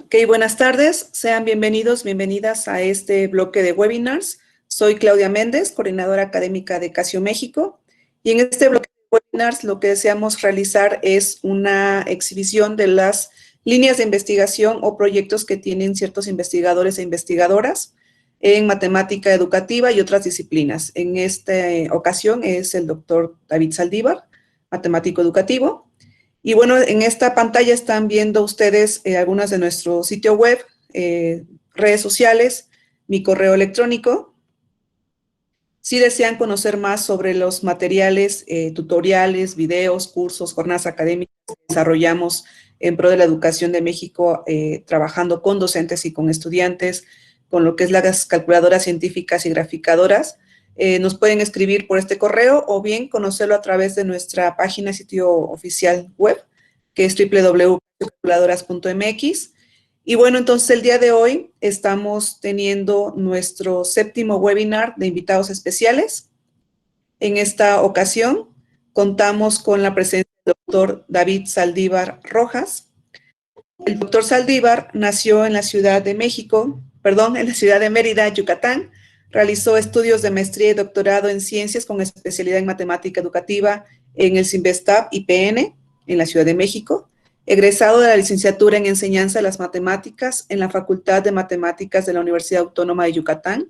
Ok, buenas tardes. Sean bienvenidos, bienvenidas a este bloque de webinars. Soy Claudia Méndez, coordinadora académica de Casio México. Y en este bloque de webinars lo que deseamos realizar es una exhibición de las líneas de investigación o proyectos que tienen ciertos investigadores e investigadoras en matemática educativa y otras disciplinas. En esta ocasión es el doctor David Saldívar, matemático educativo. Y bueno, en esta pantalla están viendo ustedes algunas de nuestro sitio web, redes sociales, mi correo electrónico. Si desean conocer más sobre los materiales, tutoriales, videos, cursos, jornadas académicas que desarrollamos en pro de la educación de México, trabajando con docentes y con estudiantes, con lo que es las calculadoras científicas y graficadoras, nos pueden escribir por este correo o bien conocerlo a través de nuestra página sitio oficial web, que es www.calculadoras.mx. Y bueno, entonces el día de hoy estamos teniendo nuestro 7º webinar de invitados especiales. En esta ocasión contamos con la presencia del doctor David Saldívar Rojas. El doctor Saldívar nació en la Ciudad de Mérida, Yucatán. Realizó estudios de maestría y doctorado en ciencias con especialidad en matemática educativa en el CIMBESTAB IPN en la Ciudad de México. Egresado de la licenciatura en enseñanza de las matemáticas en la Facultad de Matemáticas de la Universidad Autónoma de Yucatán.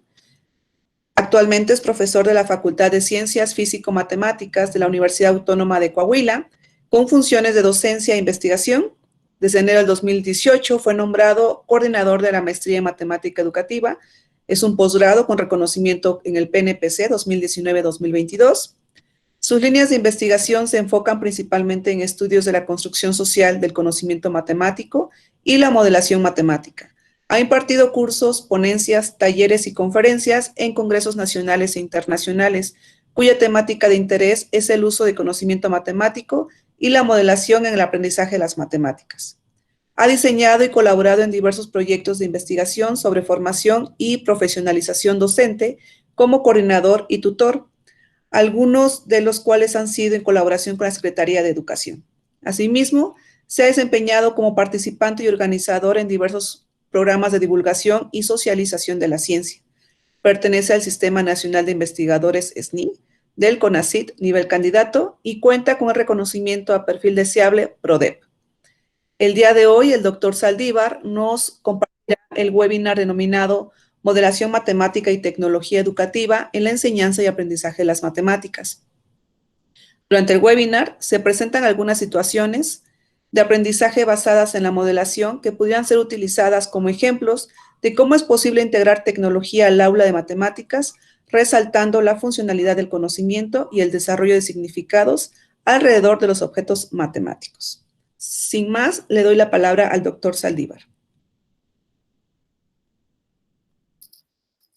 Actualmente es profesor de la Facultad de Ciencias Físico-Matemáticas de la Universidad Autónoma de Coahuila, con funciones de docencia e investigación. Desde enero del 2018 fue nombrado coordinador de la maestría en matemática educativa. Es un posgrado con reconocimiento en el PNPC 2019-2022. Sus líneas de investigación se enfocan principalmente en estudios de la construcción social del conocimiento matemático y la modelación matemática. Ha impartido cursos, ponencias, talleres y conferencias en congresos nacionales e internacionales, cuya temática de interés es el uso de conocimiento matemático y la modelación en el aprendizaje de las matemáticas. Ha diseñado y colaborado en diversos proyectos de investigación sobre formación y profesionalización docente como coordinador y tutor, algunos de los cuales han sido en colaboración con la Secretaría de Educación. Asimismo, se ha desempeñado como participante y organizador en diversos programas de divulgación y socialización de la ciencia. Pertenece al Sistema Nacional de Investigadores SNI, del CONACYT nivel candidato y cuenta con el reconocimiento a perfil deseable PRODEP. El día de hoy, el doctor Saldívar nos compartirá el webinar denominado Modelación Matemática y Tecnología Educativa en la Enseñanza y Aprendizaje de las Matemáticas. Durante el webinar se presentan algunas situaciones de aprendizaje basadas en la modelación que pudieran ser utilizadas como ejemplos de cómo es posible integrar tecnología al aula de matemáticas, resaltando la funcionalidad del conocimiento y el desarrollo de significados alrededor de los objetos matemáticos. Sin más, le doy la palabra al doctor Saldívar.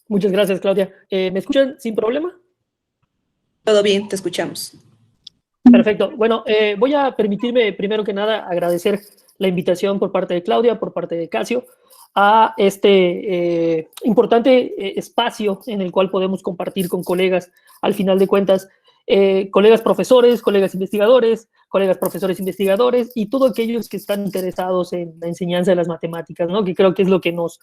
Muchas gracias, Claudia. ¿Me escuchan sin problema? Todo bien, te escuchamos. Perfecto. Bueno, voy a permitirme, primero que nada, agradecer la invitación por parte de Claudia, por parte de Casio, a este importante espacio en el cual podemos compartir con colegas, al final de cuentas, colegas profesores, colegas investigadores, colegas profesores investigadores y todos aquellos que están interesados en la enseñanza de las matemáticas, ¿no? Que creo que es lo que nos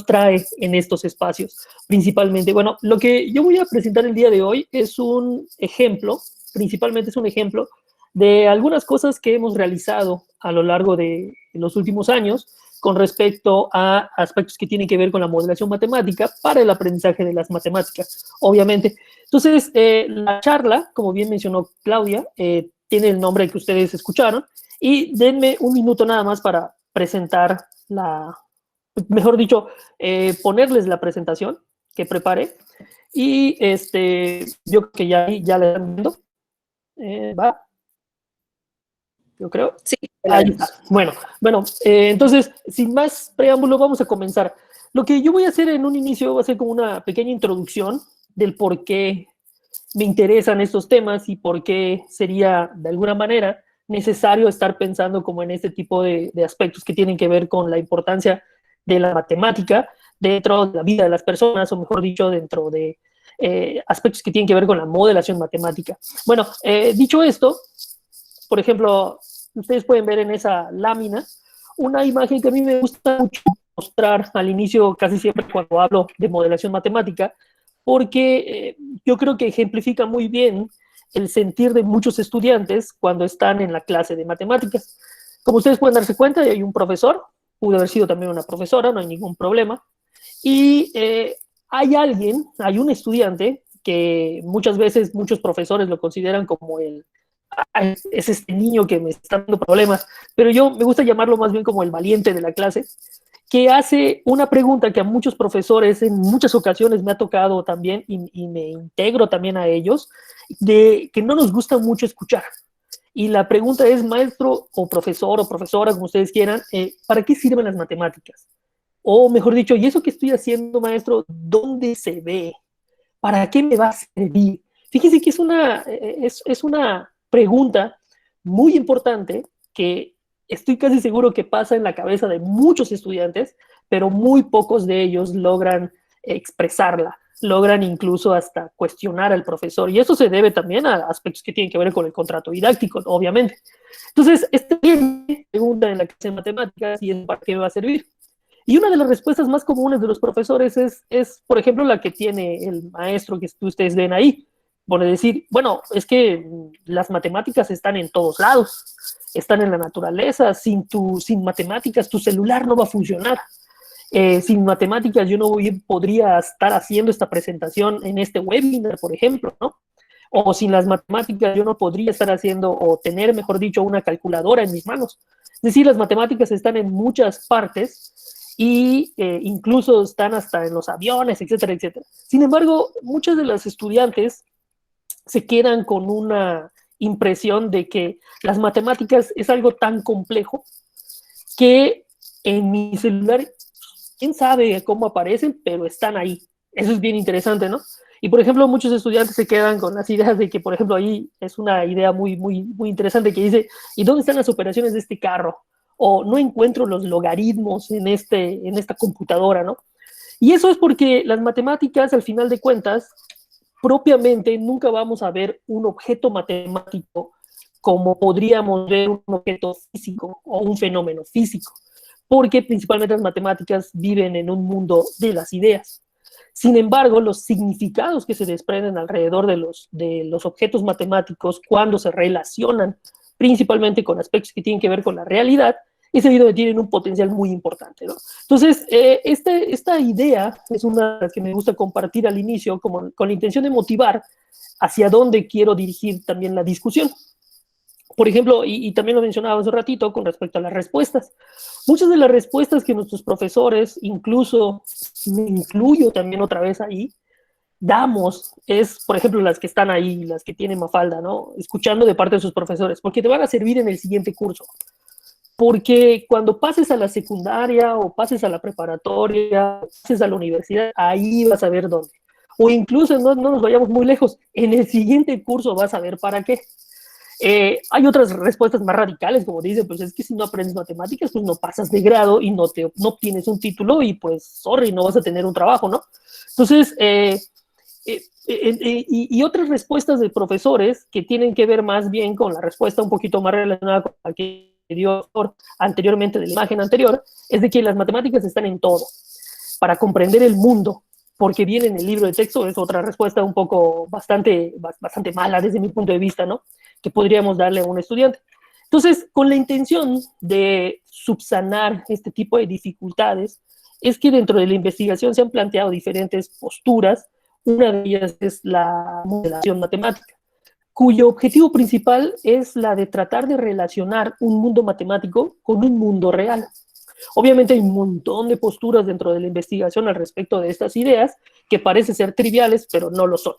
trae en estos espacios, principalmente. Bueno, lo que yo voy a presentar el día de hoy es un ejemplo, principalmente es un ejemplo de algunas cosas que hemos realizado a lo largo de los últimos años con respecto a aspectos que tienen que ver con la modelación matemática para el aprendizaje de las matemáticas, obviamente. Entonces, la charla, como bien mencionó Claudia, tiene el nombre que ustedes escucharon, y denme un minuto nada más para presentar mejor dicho, ponerles la presentación que preparé, y yo creo que ya la están viendo. ¿Va? Yo creo. Sí. Ahí está. Bueno, entonces, sin más preámbulo, vamos a comenzar. Lo que yo voy a hacer en un inicio va a ser como una pequeña introducción del por qué me interesan estos temas y por qué sería, de alguna manera, necesario estar pensando como en este tipo de aspectos que tienen que ver con la importancia de la matemática dentro de la vida de las personas, o mejor dicho, dentro de aspectos que tienen que ver con la modelación matemática. Bueno, dicho esto, por ejemplo, ustedes pueden ver en esa lámina una imagen que a mí me gusta mucho mostrar al inicio, casi siempre cuando hablo de modelación matemática, porque yo creo que ejemplifica muy bien el sentir de muchos estudiantes cuando están en la clase de matemáticas. Como ustedes pueden darse cuenta, hay un profesor, pude haber sido también una profesora, no hay ningún problema, y hay un estudiante que muchas veces muchos profesores lo consideran como es este niño que me está dando problemas, pero yo me gusta llamarlo más bien como el valiente de la clase, que hace una pregunta que a muchos profesores en muchas ocasiones me ha tocado también, y me integro también a ellos, de que no nos gusta mucho escuchar. Y la pregunta es, maestro o profesor o profesora, como ustedes quieran, ¿para qué sirven las matemáticas? O mejor dicho, ¿y eso que estoy haciendo, maestro, dónde se ve? ¿Para qué me va a servir? Fíjense que es una pregunta muy importante que estoy casi seguro que pasa en la cabeza de muchos estudiantes, pero muy pocos de ellos logran expresarla, logran incluso hasta cuestionar al profesor. Y eso se debe también a aspectos que tienen que ver con el contrato didáctico, obviamente. Entonces, esta pregunta en la clase de matemáticas, ¿y es para qué me va a servir? Y una de las respuestas más comunes de los profesores por ejemplo, la que tiene el maestro que ustedes ven ahí, por decir, bueno, es que las matemáticas están en todos lados, están en la naturaleza, sin matemáticas tu celular no va a funcionar. Sin matemáticas yo no podría estar haciendo esta presentación en este webinar, por ejemplo, ¿no? O sin las matemáticas yo no podría estar haciendo o tener, mejor dicho, una calculadora en mis manos. Es decir, las matemáticas están en muchas partes y incluso están hasta en los aviones, etcétera, etcétera. Sin embargo, muchos de los estudiantes se quedan con una impresión de que las matemáticas es algo tan complejo que en mi celular, quién sabe cómo aparecen, pero están ahí. Eso es bien interesante, ¿no? Y, por ejemplo, muchos estudiantes se quedan con las ideas de que, por ejemplo, ahí es una idea muy, muy, muy interesante que dice, ¿y dónde están las operaciones de este carro? O no encuentro los logaritmos en esta computadora, ¿no? Y eso es porque las matemáticas, al final de cuentas, propiamente nunca vamos a ver un objeto matemático como podríamos ver un objeto físico o un fenómeno físico, porque principalmente las matemáticas viven en un mundo de las ideas. Sin embargo, los significados que se desprenden alrededor de los objetos matemáticos cuando se relacionan principalmente con aspectos que tienen que ver con la realidad, es debido a que tienen un potencial muy importante, ¿no? Entonces, esta idea es una que me gusta compartir al inicio con la intención de motivar hacia dónde quiero dirigir también la discusión. Por ejemplo, y también lo mencionaba hace un ratito con respecto a las respuestas. Muchas de las respuestas que nuestros profesores, incluso me incluyo también otra vez ahí, damos es, por ejemplo, las que están ahí, las que tienen Mafalda, ¿no? Escuchando de parte de sus profesores, porque te van a servir en el siguiente curso. Porque cuando pases a la secundaria o pases a la preparatoria, o pases a la universidad, ahí vas a ver dónde. O incluso no nos vayamos muy lejos, en el siguiente curso vas a ver para qué. Hay otras respuestas más radicales, como dicen, pues es que si no aprendes matemáticas, pues no pasas de grado y no obtienes un título y pues, sorry, no vas a tener un trabajo, ¿no? Entonces, y otras respuestas de profesores que tienen que ver más bien con la respuesta un poquito más relacionada con la que dio anteriormente de la imagen anterior, es de que las matemáticas están en todo. Para comprender el mundo, porque viene en el libro de texto, es otra respuesta un poco bastante mala desde mi punto de vista, ¿no? Que podríamos darle a un estudiante. Entonces, con la intención de subsanar este tipo de dificultades, es que dentro de la investigación se han planteado diferentes posturas. Una de ellas es la modelación matemática, cuyo objetivo principal es la de tratar de relacionar un mundo matemático con un mundo real. Obviamente hay un montón de posturas dentro de la investigación al respecto de estas ideas que parecen ser triviales, pero no lo son.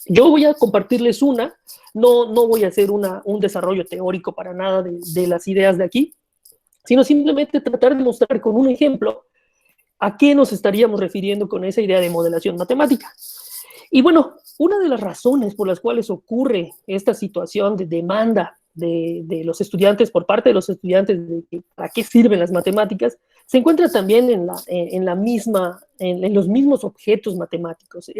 Yo voy a compartirles una, no voy a hacer un desarrollo teórico para nada de las ideas de aquí, sino simplemente tratar de mostrar con un ejemplo a qué nos estaríamos refiriendo con esa idea de modelación matemática. Y bueno, una de las razones por las cuales ocurre esta situación de demanda de los estudiantes, por parte de los estudiantes, de para qué sirven las matemáticas, se encuentra también en los mismos objetos matemáticos.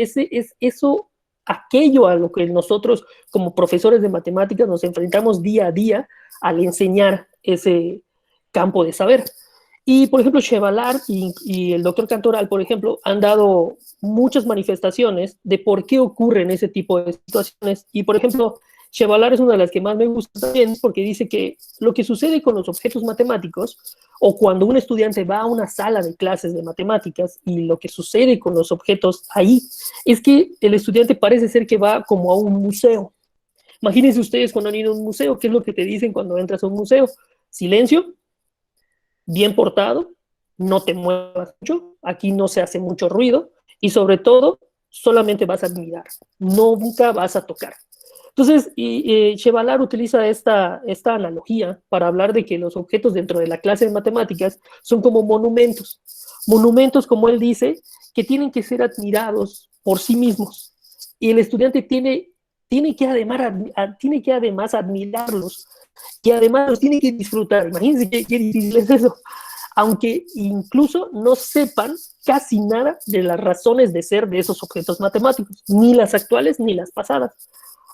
Aquello a lo que nosotros como profesores de matemáticas nos enfrentamos día a día al enseñar campo de saber. Y, por ejemplo, Chevallard y el doctor Cantoral, por ejemplo, han dado muchas manifestaciones de por qué ocurren ese tipo de situaciones. Y, por ejemplo, Chevallard es una de las que más me gusta también porque dice que lo que sucede con los objetos matemáticos o cuando un estudiante va a una sala de clases de matemáticas y lo que sucede con los objetos ahí es que el estudiante parece ser que va como a un museo. Imagínense ustedes cuando han ido a un museo, ¿qué es lo que te dicen cuando entras a un museo? Silencio, bien portado, no te muevas mucho, aquí no se hace mucho ruido y sobre todo solamente vas a admirar, nunca vas a tocar. Entonces, Chevallard utiliza esta analogía para hablar de que los objetos dentro de la clase de matemáticas son como monumentos. Monumentos, como él dice, que tienen que ser admirados por sí mismos. Y el estudiante tiene que además admirarlos y además los tiene que disfrutar. Imagínense qué difícil es eso. Aunque incluso no sepan casi nada de las razones de ser de esos objetos matemáticos, ni las actuales ni las pasadas.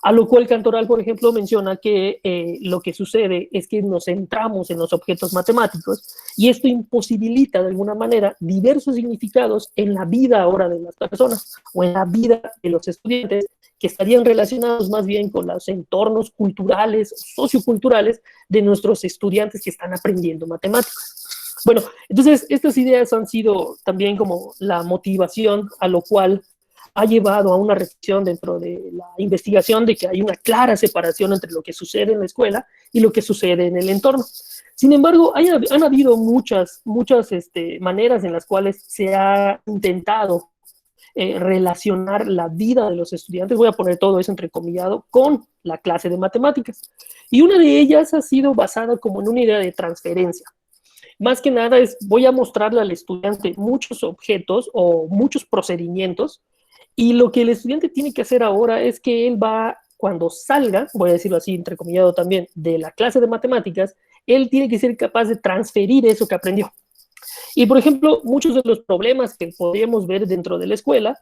A lo cual Cantoral, por ejemplo, menciona que lo que sucede es que nos centramos en los objetos matemáticos y esto imposibilita de alguna manera diversos significados en la vida ahora de las personas o en la vida de los estudiantes que estarían relacionados más bien con los entornos culturales, socioculturales de nuestros estudiantes que están aprendiendo matemáticas. Bueno, entonces estas ideas han sido también como la motivación a lo cual ha llevado a una reflexión dentro de la investigación de que hay una clara separación entre lo que sucede en la escuela y lo que sucede en el entorno. Sin embargo, han habido muchas maneras en las cuales se ha intentado relacionar la vida de los estudiantes, voy a poner todo eso entrecomillado, con la clase de matemáticas. Y una de ellas ha sido basada como en una idea de transferencia. Más que nada voy a mostrarle al estudiante muchos objetos o muchos procedimientos y lo que el estudiante tiene que hacer ahora es que él va, cuando salga, voy a decirlo así, entrecomillado también, de la clase de matemáticas, él tiene que ser capaz de transferir eso que aprendió. Y, por ejemplo, muchos de los problemas que podríamos ver dentro de la escuela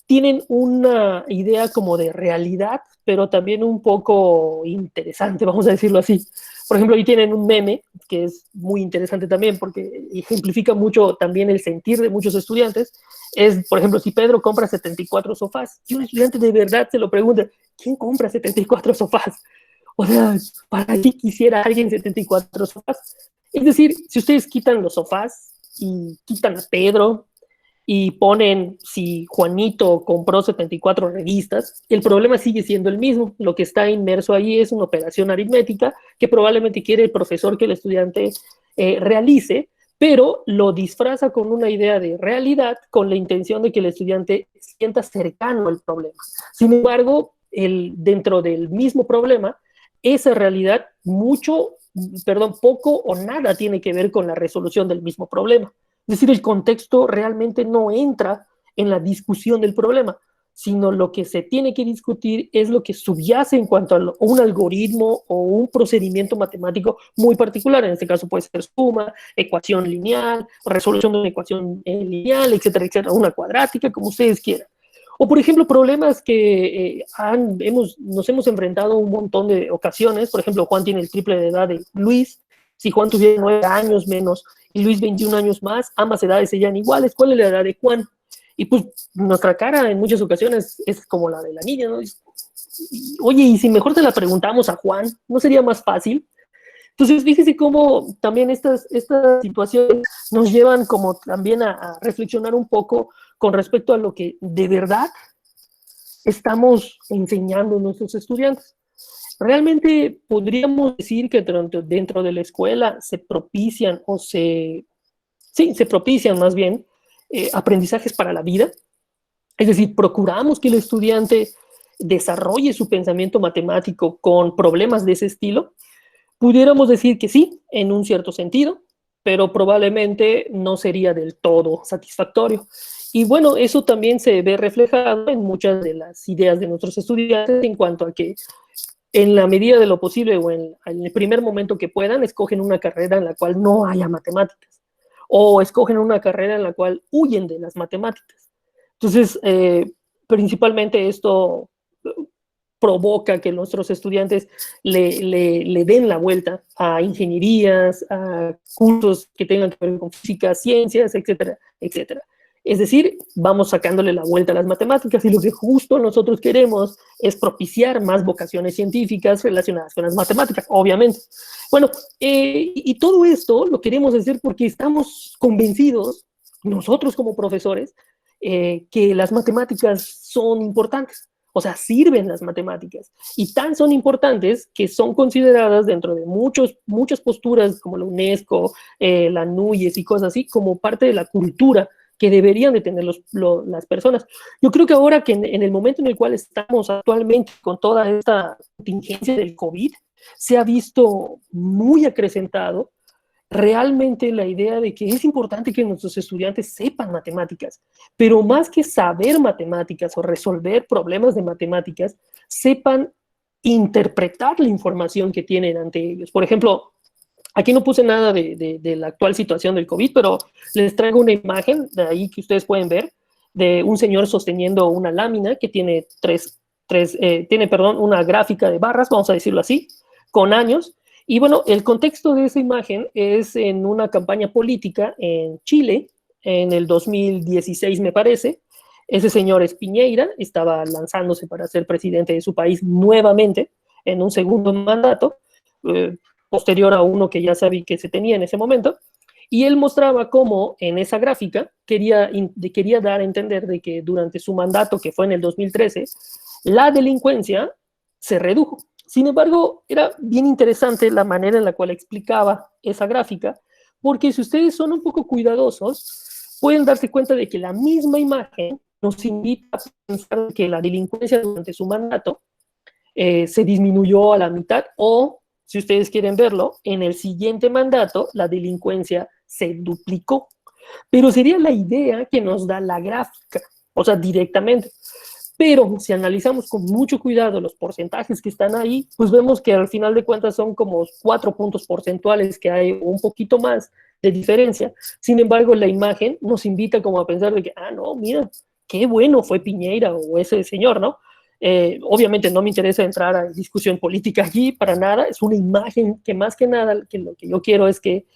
tienen una idea como de realidad, pero también un poco interesante, vamos a decirlo así. Por ejemplo, ahí tienen un meme que es muy interesante también porque ejemplifica mucho también el sentir de muchos estudiantes. Es, por ejemplo, si Pedro compra 74 sofás y un estudiante de verdad se lo pregunta, ¿quién compra 74 sofás? O sea, ¿para qué quisiera alguien 74 sofás? Es decir, si ustedes quitan los sofás y quitan a Pedro y ponen si Juanito compró 74 revistas, el problema sigue siendo el mismo. Lo que está inmerso ahí es una operación aritmética que probablemente quiere el profesor que el estudiante realice, pero lo disfraza con una idea de realidad con la intención de que el estudiante sienta cercano al problema. Sin embargo, dentro del mismo problema, esa realidad poco o nada tiene que ver con la resolución del mismo problema. Es decir, el contexto realmente no entra en la discusión del problema, sino lo que se tiene que discutir es lo que subyace en cuanto a un algoritmo o un procedimiento matemático muy particular. En este caso puede ser suma, ecuación lineal, resolución de una ecuación lineal, etcétera, etcétera, una cuadrática, como ustedes quieran. O, por ejemplo, problemas que nos hemos enfrentado un montón de ocasiones. Por ejemplo, Juan tiene el triple de edad de Luis. Si Juan tuviera 9 años menos y Luis 21 años más, ambas edades serían iguales. ¿Cuál es la edad de Juan? Y pues nuestra cara en muchas ocasiones es como la de la niña, ¿no? Oye, y si mejor te la preguntamos a Juan, ¿no sería más fácil? Entonces, fíjese cómo también estas situaciones nos llevan como también a reflexionar un poco con respecto a lo que de verdad estamos enseñando a nuestros estudiantes. Realmente podríamos decir que dentro de la escuela se propician se propician más bien aprendizajes para la vida. Es decir, procuramos que el estudiante desarrolle su pensamiento matemático con problemas de ese estilo. Pudiéramos decir que sí, en un cierto sentido, pero probablemente no sería del todo satisfactorio. Y bueno, eso también se ve reflejado en muchas de las ideas de nuestros estudiantes en cuanto a que en la medida de lo posible o en el primer momento que puedan, escogen una carrera en la cual no haya matemáticas o escogen una carrera en la cual huyen de las matemáticas. Entonces, principalmente esto provoca que nuestros estudiantes le den la vuelta a ingenierías, a cursos que tengan que ver con física, ciencias, etcétera, etcétera. Es decir, vamos sacándole la vuelta a las matemáticas y lo que justo nosotros queremos es propiciar más vocaciones científicas relacionadas con las matemáticas, obviamente. Bueno, y todo esto lo queremos hacer porque estamos convencidos, nosotros como profesores, que las matemáticas son importantes. O sea, sirven las matemáticas. Y tan son importantes que son consideradas dentro de muchas posturas como la UNESCO, la NUYES y cosas así, como parte de la cultura que deberían de tener las personas. Yo creo que ahora que en el momento en el cual estamos actualmente con toda esta contingencia del COVID, se ha visto muy acrecentado realmente la idea de que es importante que nuestros estudiantes sepan matemáticas, pero más que saber matemáticas o resolver problemas de matemáticas, sepan interpretar la información que tienen ante ellos. Por ejemplo, aquí no puse nada de la actual situación del COVID, pero les traigo una imagen de ahí que ustedes pueden ver de un señor sosteniendo una lámina que tiene una gráfica de barras, vamos a decirlo así, con años. Y bueno, el contexto de esa imagen es en una campaña política en Chile, en el 2016 me parece. Ese señor es Piñera, estaba lanzándose para ser presidente de su país nuevamente en un segundo mandato, posterior a uno que ya sabía que se tenía en ese momento. Y él mostraba cómo en esa gráfica quería dar a entender de que durante su mandato, que fue en el 2013, la delincuencia se redujo. Sin embargo, era bien interesante la manera en la cual explicaba esa gráfica, porque si ustedes son un poco cuidadosos, pueden darse cuenta de que la misma imagen nos invita a pensar que la delincuencia durante su mandato se disminuyó a la mitad, o, si ustedes quieren verlo, en el siguiente mandato la delincuencia se duplicó. Pero sería la idea que nos da la gráfica, o sea, directamente. Pero si analizamos con mucho cuidado los porcentajes que están ahí, pues vemos que al final de cuentas son como 4 puntos porcentuales que hay un poquito más de diferencia. Sin embargo, la imagen nos invita como a pensar de que, no, mira, qué bueno fue Piñera o ese señor, ¿no? Obviamente no me interesa entrar a discusión política aquí para nada, es una imagen que más que nada que lo que yo quiero es que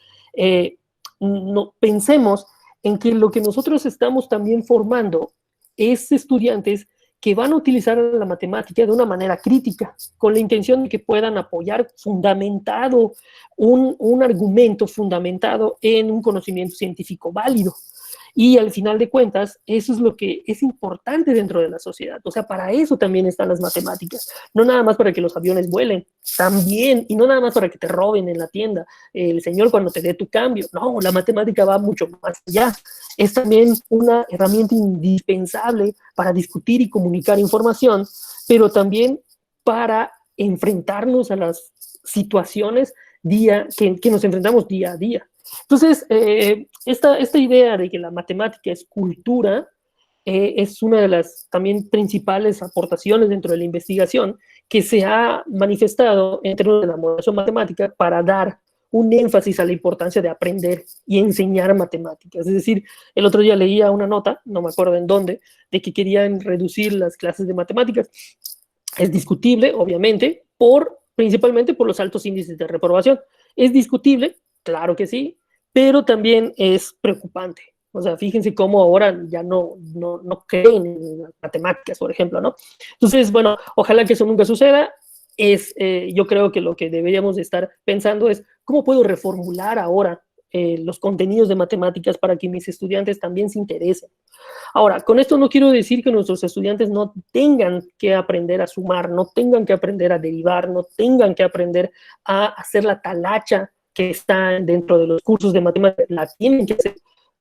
no, pensemos en que lo que nosotros estamos también formando es estudiantes que van a utilizar la matemática de una manera crítica, con la intención de que puedan apoyar fundamentado un argumento fundamentado en un conocimiento científico válido. Y al final de cuentas, eso es lo que es importante dentro de la sociedad. O sea, para eso también están las matemáticas. No nada más para que los aviones vuelen, también, y no nada más para que te roben en la tienda, el señor cuando te dé tu cambio. No, la matemática va mucho más allá. Es también una herramienta indispensable para discutir y comunicar información, pero también para enfrentarnos a las situaciones que nos enfrentamos día a día. Entonces, esta idea de que la matemática es cultura es una de las también principales aportaciones dentro de la investigación que se ha manifestado en términos de la moderación matemática para dar un énfasis a la importancia de aprender y enseñar matemáticas. Es decir, el otro día leía una nota, no me acuerdo en dónde, de que querían reducir las clases de matemáticas. Es discutible, obviamente, principalmente por los altos índices de reprobación. Es discutible, claro que sí, pero también es preocupante. O sea, fíjense cómo ahora ya no creen en las matemáticas, por ejemplo, ¿no? Entonces, bueno, ojalá que eso nunca suceda. Yo creo que lo que deberíamos de estar pensando es cómo puedo reformular ahora los contenidos de matemáticas para que mis estudiantes también se interesen. Ahora, con esto no quiero decir que nuestros estudiantes no tengan que aprender a sumar, no tengan que aprender a derivar, no tengan que aprender a hacer la talacha que está dentro de los cursos de matemáticas, la tienen que hacer.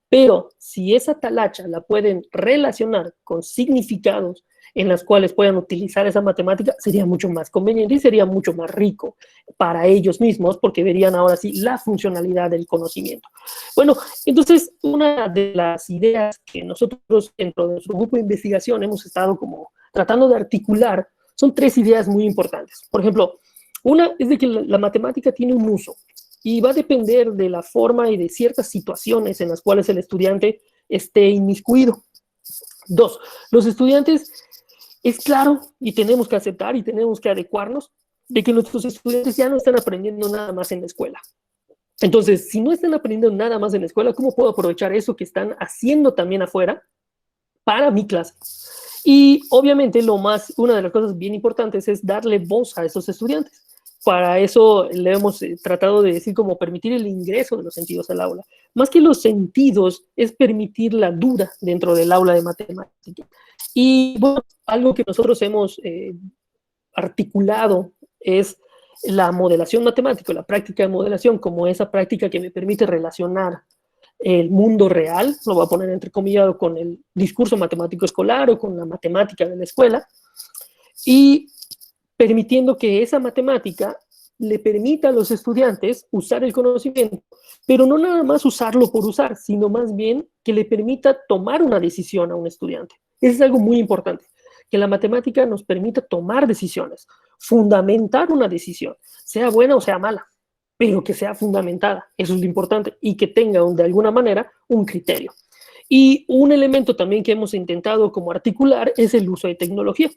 Pero si esa talacha la pueden relacionar con significados en las cuales puedan utilizar esa matemática, sería mucho más conveniente y sería mucho más rico para ellos mismos, porque verían ahora sí la funcionalidad del conocimiento. Bueno, entonces una de las ideas que nosotros dentro de nuestro grupo de investigación hemos estado como tratando de articular son 3 ideas muy importantes. Por ejemplo, una es de que la matemática tiene un uso y va a depender de la forma y de ciertas situaciones en las cuales el estudiante esté inmiscuido. 2, los estudiantes es claro y tenemos que aceptar y tenemos que adecuarnos de que nuestros estudiantes ya no están aprendiendo nada más en la escuela. Entonces, si no están aprendiendo nada más en la escuela, ¿cómo puedo aprovechar eso que están haciendo también afuera para mi clase? Y obviamente una de las cosas bien importantes es darle voz a esos estudiantes. Para eso le hemos tratado de decir como permitir el ingreso de los sentidos al aula. Más que los sentidos, es permitir la duda dentro del aula de matemática. Y bueno, algo que nosotros hemos articulado es la modelación matemática, la práctica de modelación como esa práctica que me permite relacionar el mundo real, lo voy a poner entrecomillado, con el discurso matemático escolar o con la matemática de la escuela, y permitiendo que esa matemática le permita a los estudiantes usar el conocimiento, pero no nada más usarlo por usar, sino más bien que le permita tomar una decisión a un estudiante. Eso es algo muy importante, que la matemática nos permita tomar decisiones, fundamentar una decisión, sea buena o sea mala, pero que sea fundamentada, eso es lo importante, y que tenga de alguna manera un criterio. Y un elemento también que hemos intentado como articular es el uso de tecnología.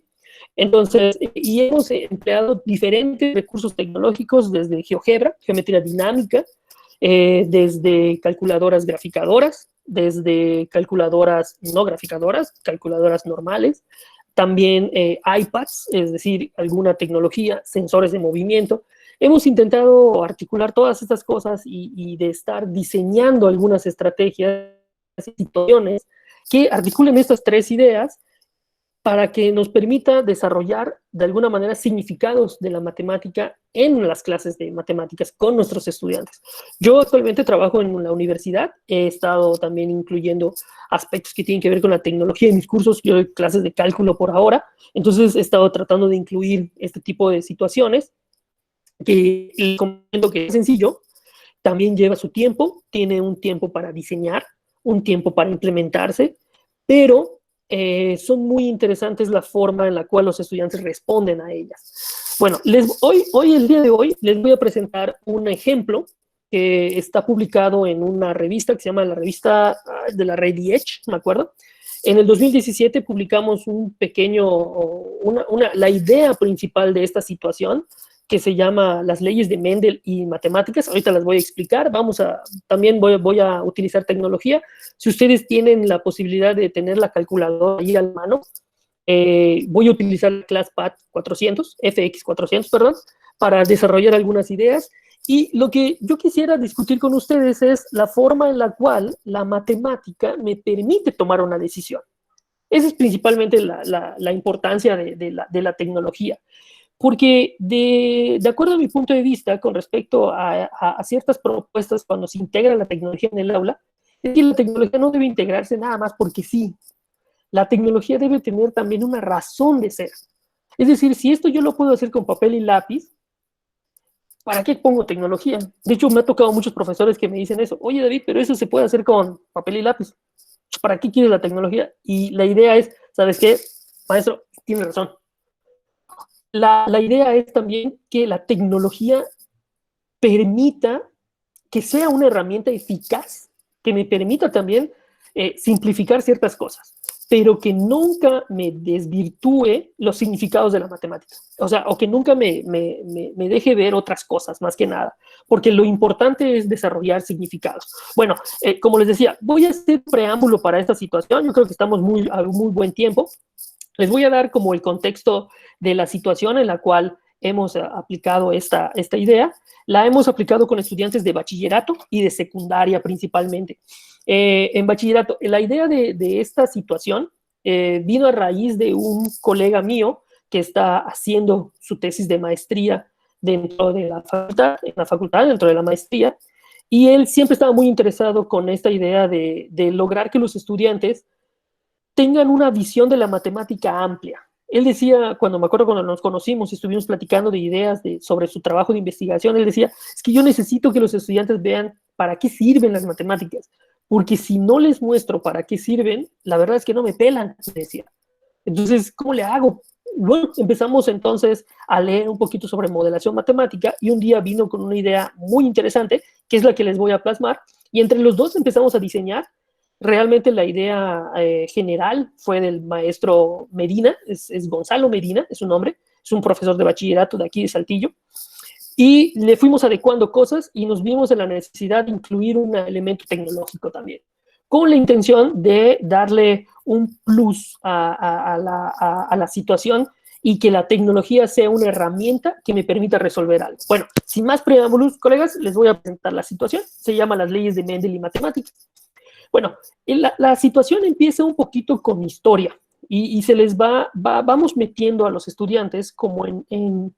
Entonces, y hemos empleado diferentes recursos tecnológicos desde GeoGebra, geometría dinámica, desde calculadoras graficadoras, desde calculadoras no graficadoras, calculadoras normales, también iPads, es decir, alguna tecnología, sensores de movimiento. Hemos intentado articular todas estas cosas y de estar diseñando algunas estrategias y situaciones que articulen estas tres ideas para que nos permita desarrollar de alguna manera significados de la matemática en las clases de matemáticas con nuestros estudiantes. Yo actualmente trabajo en la universidad, he estado también incluyendo aspectos que tienen que ver con la tecnología en mis cursos, yo doy clases de cálculo por ahora, entonces he estado tratando de incluir este tipo de situaciones que el comento que es sencillo, también lleva su tiempo, tiene un tiempo para diseñar, un tiempo para implementarse, pero son muy interesantes la forma en la cual los estudiantes responden a ellas. Bueno, el día de hoy, les voy a presentar un ejemplo que está publicado en una revista que se llama la revista de la red Edge, me acuerdo. En el 2017 publicamos un pequeño, la idea principal de esta situación, que se llama Las leyes de Mendel y matemáticas. Ahorita las voy a explicar. También voy a utilizar tecnología. Si ustedes tienen la posibilidad de tener la calculadora ahí a la mano, voy a utilizar el ClassPad 400, FX 400, perdón, para desarrollar algunas ideas. Y lo que yo quisiera discutir con ustedes es la forma en la cual la matemática me permite tomar una decisión. Esa es principalmente la importancia de la tecnología. Porque de acuerdo a mi punto de vista con respecto a ciertas propuestas cuando se integra la tecnología en el aula, es que la tecnología no debe integrarse nada más porque sí. La tecnología debe tener también una razón de ser. Es decir, si esto yo lo puedo hacer con papel y lápiz, ¿para qué pongo tecnología? De hecho, me ha tocado muchos profesores que me dicen eso. Oye, David, pero eso se puede hacer con papel y lápiz. ¿Para qué quieres la tecnología? Y la idea es, ¿sabes qué? Maestro, tiene razón. La idea es también que la tecnología permita que sea una herramienta eficaz, que me permita también simplificar ciertas cosas, pero que nunca me desvirtúe los significados de la matemática. O sea, o que nunca me deje ver otras cosas, más que nada, porque lo importante es desarrollar significados. Bueno, como les decía, voy a hacer preámbulo para esta situación. Yo creo que estamos a muy buen tiempo. Les voy a dar como el contexto de la situación en la cual hemos aplicado esta idea. La hemos aplicado con estudiantes de bachillerato y de secundaria principalmente. En bachillerato, la idea de esta situación vino a raíz de un colega mío que está haciendo su tesis de maestría dentro de la facultad, dentro de la maestría, y él siempre estaba muy interesado con esta idea de lograr que los estudiantes tengan una visión de la matemática amplia. Él decía, me acuerdo cuando nos conocimos y estuvimos platicando de ideas sobre su trabajo de investigación, él decía, es que yo necesito que los estudiantes vean para qué sirven las matemáticas, porque si no les muestro para qué sirven, la verdad es que no me pelan, decía. Entonces, ¿cómo le hago? Bueno, empezamos entonces a leer un poquito sobre modelación matemática y un día vino con una idea muy interesante, que es la que les voy a plasmar, y entre los dos empezamos a diseñar Realmente la idea general fue del maestro Medina, es Gonzalo Medina, es su nombre, es un profesor de bachillerato de aquí de Saltillo, y le fuimos adecuando cosas y nos vimos en la necesidad de incluir un elemento tecnológico también, con la intención de darle un plus a la situación y que la tecnología sea una herramienta que me permita resolver algo. Bueno, sin más preámbulos, colegas, les voy a presentar la situación. Se llama las leyes de Mendel y matemáticas. Bueno, la situación empieza un poquito con historia y se les vamos metiendo a los estudiantes como en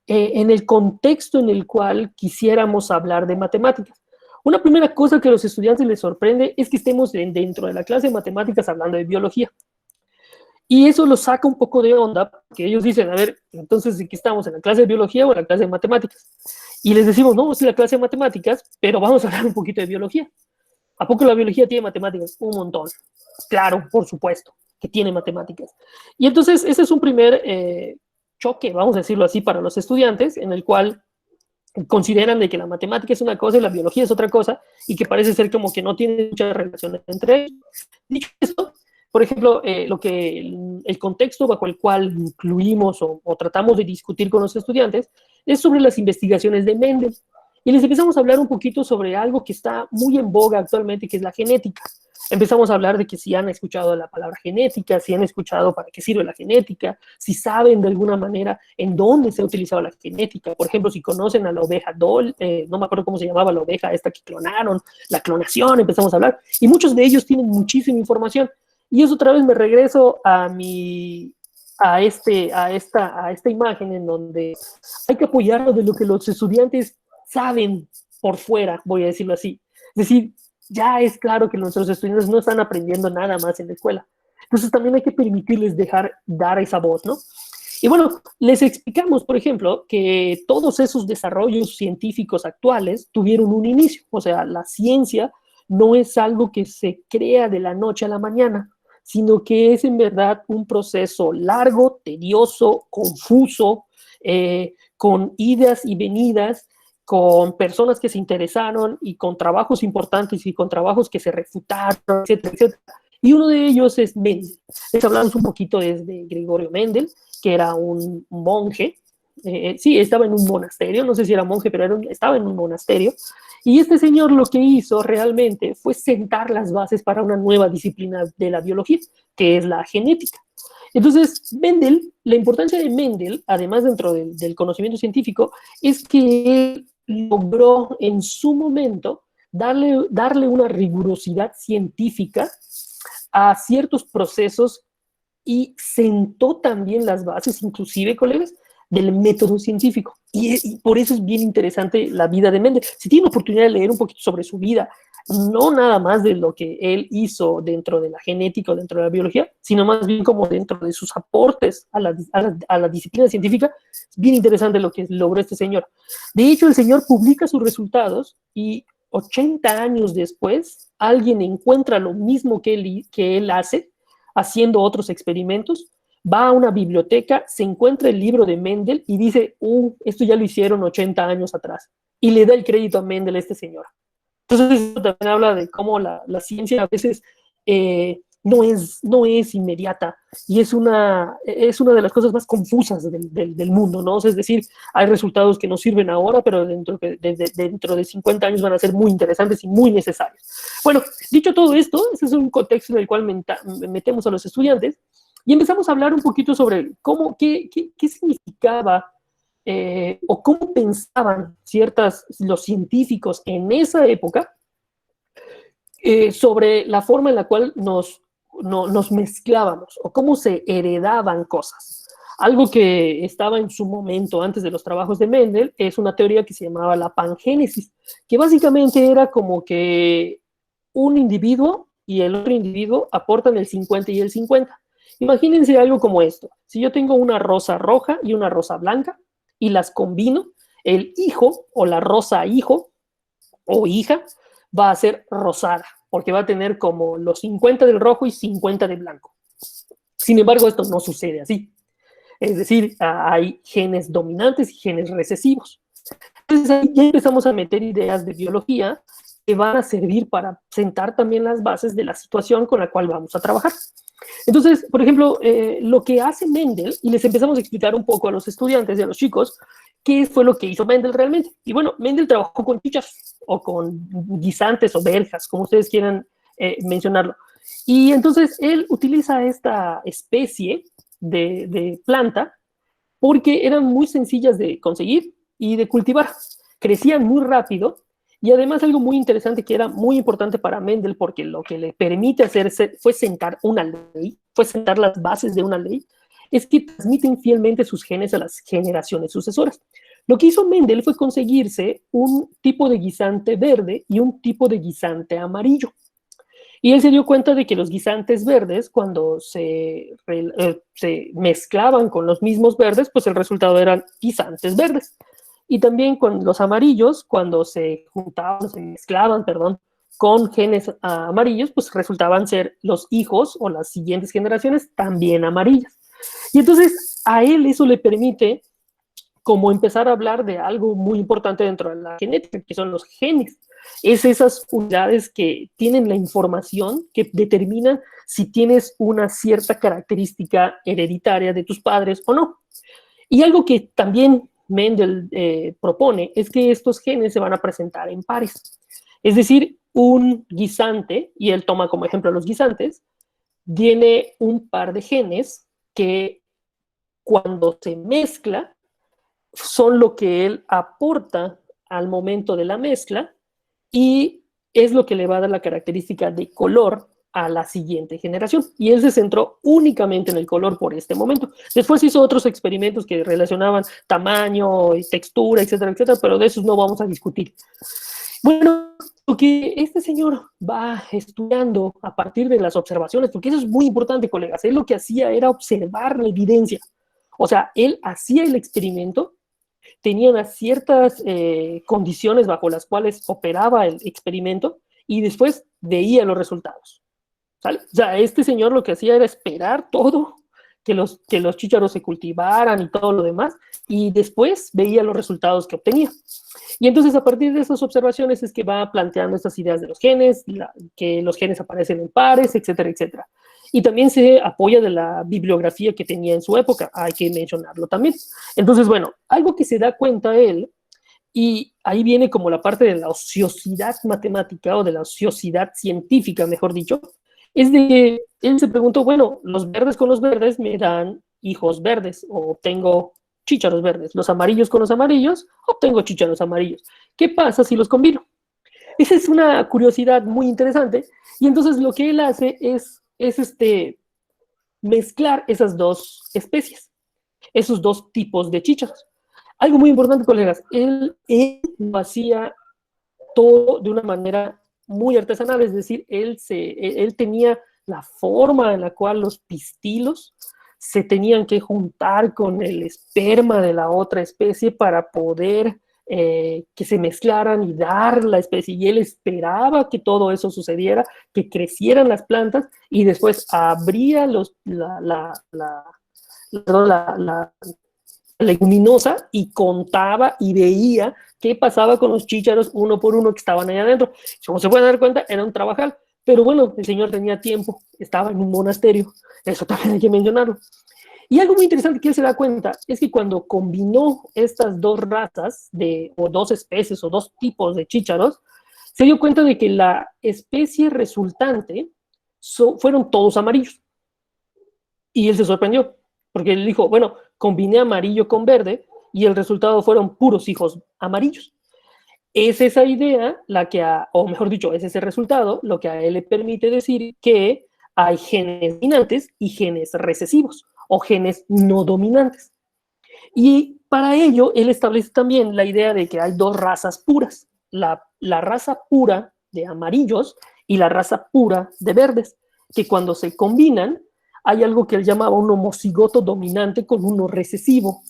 el contexto en el cual quisiéramos hablar de matemáticas. Una primera cosa que a los estudiantes les sorprende es que estemos dentro de la clase de matemáticas hablando de biología. Y eso los saca un poco de onda, porque ellos dicen, a ver, entonces, ¿en qué estamos? ¿En la clase de biología o en la clase de matemáticas? Y les decimos, no, es la clase de matemáticas, pero vamos a hablar un poquito de biología. ¿A poco la biología tiene matemáticas? Un montón. Claro, por supuesto, que tiene matemáticas. Y entonces, ese es un primer choque, vamos a decirlo así, para los estudiantes, en el cual consideran de que la matemática es una cosa y la biología es otra cosa, y que parece ser como que no tiene mucha relación entre ellos. Dicho esto, por ejemplo, el contexto bajo el cual incluimos o tratamos de discutir con los estudiantes es sobre las investigaciones de Mendel. Y les empezamos a hablar un poquito sobre algo que está muy en boga actualmente, que es la genética. Empezamos a hablar de que si han escuchado la palabra genética, si han escuchado para qué sirve la genética, si saben de alguna manera en dónde se ha utilizado la genética. Por ejemplo, si conocen a la oveja Doll, no me acuerdo cómo se llamaba la oveja esta que clonaron, la clonación, empezamos a hablar. Y muchos de ellos tienen muchísima información. Y eso otra vez me regreso a esta imagen en donde hay que apoyarnos de lo que los estudiantes saben por fuera, voy a decirlo así. Es decir, ya es claro que nuestros estudiantes no están aprendiendo nada más en la escuela. Entonces también hay que permitirles dar esa voz, ¿no? Y bueno, les explicamos, por ejemplo, que todos esos desarrollos científicos actuales tuvieron un inicio. O sea, la ciencia no es algo que se crea de la noche a la mañana, sino que es en verdad un proceso largo, tedioso, confuso, con idas y venidas, con personas que se interesaron y con trabajos importantes y con trabajos que se refutaron, etcétera, etcétera. Y uno de ellos es Mendel. Les hablamos un poquito de Gregorio Mendel, que era un monje. Sí, estaba en un monasterio, no sé si era monje, pero estaba en un monasterio. Y este señor lo que hizo realmente fue sentar las bases para una nueva disciplina de la biología, que es la genética. Entonces, Mendel, la importancia de Mendel, además dentro del conocimiento científico, es que él logró en su momento darle una rigurosidad científica a ciertos procesos y sentó también las bases, inclusive, colegas, del método científico. Y por eso es bien interesante la vida de Mendel. Si tienen oportunidad de leer un poquito sobre su vida, no nada más de lo que él hizo dentro de la genética o dentro de la biología, sino más bien como dentro de sus aportes a la disciplina científica, es bien interesante lo que logró este señor. De hecho, el señor publica sus resultados y 80 años después, alguien encuentra lo mismo que él hace, haciendo otros experimentos, va a una biblioteca, se encuentra el libro de Mendel y dice, esto ya lo hicieron 80 años atrás. Y le da el crédito a Mendel a este señor. Entonces, eso también habla de cómo la ciencia a veces no es inmediata y es una de las cosas más confusas del mundo, ¿no? O sea, es decir, hay resultados que nos sirven ahora, pero dentro de 50 años van a ser muy interesantes y muy necesarios. Bueno, dicho todo esto, ese es un contexto en el cual metemos a los estudiantes y empezamos a hablar un poquito sobre qué significaba o cómo pensaban los científicos en esa época sobre la forma en la cual nos mezclábamos o cómo se heredaban cosas. Algo que estaba en su momento antes de los trabajos de Mendel es una teoría que se llamaba la pangénesis, que básicamente era como que un individuo y el otro individuo aportan el 50 y el 50. Imagínense algo como esto. Si yo tengo una rosa roja y una rosa blanca y las combino, el hijo o la rosa hijo o hija va a ser rosada, porque va a tener como los 50 del rojo y 50 del blanco. Sin embargo, esto no sucede así. Es decir, hay genes dominantes y genes recesivos. Entonces ahí ya empezamos a meter ideas de biología que van a servir para sentar también las bases de la situación con la cual vamos a trabajar. Entonces, por ejemplo, lo que hace Mendel, y les empezamos a explicar un poco a los estudiantes y a los chicos, qué fue lo que hizo Mendel realmente. Y bueno, Mendel trabajó con chichas o con guisantes o verjas, como ustedes quieran mencionarlo. Y entonces él utiliza esta especie de planta porque eran muy sencillas de conseguir y de cultivar. Crecían muy rápido y además algo muy interesante que era muy importante para Mendel, porque lo que le permite hacer fue sentar una ley, fue sentar las bases de una ley, es que transmiten fielmente sus genes a las generaciones sucesoras. Lo que hizo Mendel fue conseguirse un tipo de guisante verde y un tipo de guisante amarillo. Y él se dio cuenta de que los guisantes verdes, cuando se mezclaban con los mismos verdes, pues el resultado eran guisantes verdes. Y también con los amarillos, cuando se juntaban, se mezclaban, perdón, con genes amarillos, pues resultaban ser los hijos o las siguientes generaciones también amarillas. Y entonces a él eso le permite como empezar a hablar de algo muy importante dentro de la genética, que son los genes. Es esas unidades que tienen la información que determinan si tienes una cierta característica hereditaria de tus padres o no. Y algo que también Mendel propone es que estos genes se van a presentar en pares. Es decir, un guisante, y él toma como ejemplo los guisantes, tiene un par de genes que cuando se mezcla son lo que él aporta al momento de la mezcla y es lo que le va a dar la característica de color a la siguiente generación. Y él se centró únicamente en el color por este momento. Después hizo otros experimentos que relacionaban tamaño, textura, etcétera, etcétera, pero de esos no vamos a discutir. Bueno, lo que este señor va estudiando a partir de las observaciones, porque eso es muy importante, colegas, él lo que hacía era observar la evidencia. O sea, él hacía el experimento, tenía unas ciertas condiciones bajo las cuales operaba el experimento y después veía los resultados. ¿Sale? O sea, este señor lo que hacía era esperar todo, que los chícharos se cultivaran y todo lo demás, y después veía los resultados que obtenía. Y entonces a partir de esas observaciones es que va planteando estas ideas de los genes, que los genes aparecen en pares, etcétera, etcétera. Y también se apoya de la bibliografía que tenía en su época, hay que mencionarlo también. Entonces, bueno, algo que se da cuenta él, y ahí viene como la parte de la ociosidad matemática o de la ociosidad científica, mejor dicho, es de que él se preguntó, bueno, los verdes con los verdes me dan hijos verdes o obtengo chícharos verdes, los amarillos con los amarillos obtengo chícharos amarillos. ¿Qué pasa si los combino? Esa es una curiosidad muy interesante y entonces lo que él hace es mezclar esas dos especies, esos dos tipos de chícharos. Algo muy importante, colegas, él lo hacía todo de una manera muy artesanal, es decir, él tenía la forma en la cual los pistilos se tenían que juntar con el esperma de la otra especie para poder que se mezclaran y dar la especie. Y él esperaba que todo eso sucediera, que crecieran las plantas y después abría la leguminosa y contaba y veía qué pasaba con los chícharos uno por uno que estaban ahí adentro. Como se pueden dar cuenta, era un trabajal, pero bueno, el señor tenía tiempo, estaba en un monasterio, eso también hay que mencionarlo. Y algo muy interesante que él se da cuenta es que cuando combinó estas dos razas o dos especies o dos tipos de chícharos, se dio cuenta de que la especie resultante fueron todos amarillos. Y él se sorprendió, porque él dijo, bueno, combiné amarillo con verde y el resultado fueron puros hijos amarillos. Es esa idea la que, o mejor dicho, es ese resultado lo que a él le permite decir que hay genes dominantes y genes recesivos o genes no dominantes. Y para ello, él establece también la idea de que hay dos razas puras, la raza pura de amarillos y la raza pura de verdes, que cuando se combinan, hay algo que él llamaba un homocigoto dominante con uno recesivo,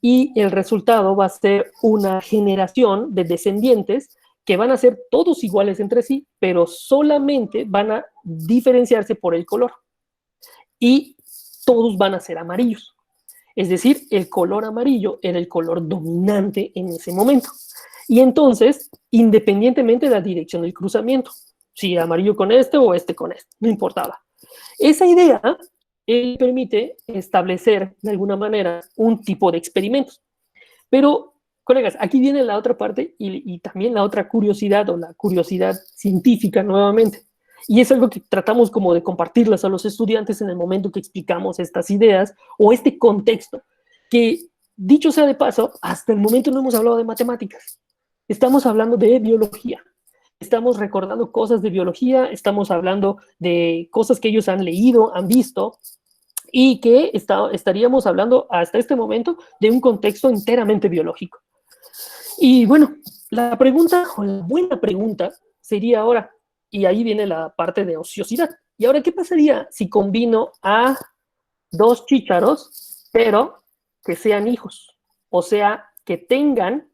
y el resultado va a ser una generación de descendientes que van a ser todos iguales entre sí, pero solamente van a diferenciarse por el color. Y todos van a ser amarillos. Es decir, el color amarillo era el color dominante en ese momento. Y entonces, independientemente de la dirección del cruzamiento, si amarillo con este o este con este, no importaba. Esa idea permite establecer de alguna manera un tipo de experimentos. Pero, colegas, aquí viene la otra parte y también la otra curiosidad o la curiosidad científica nuevamente. Y es algo que tratamos como de compartirlas a los estudiantes en el momento que explicamos estas ideas o este contexto, que dicho sea de paso, hasta el momento no hemos hablado de matemáticas. Estamos hablando de biología. Estamos recordando cosas de biología, estamos hablando de cosas que ellos han leído, han visto, y que estaríamos hablando hasta este momento de un contexto enteramente biológico. Y bueno, la pregunta, o la buena pregunta, sería ahora, y ahí viene la parte de ociosidad. ¿Y ahora qué pasaría si combino a dos chícharos, pero que sean hijos? O sea, que tengan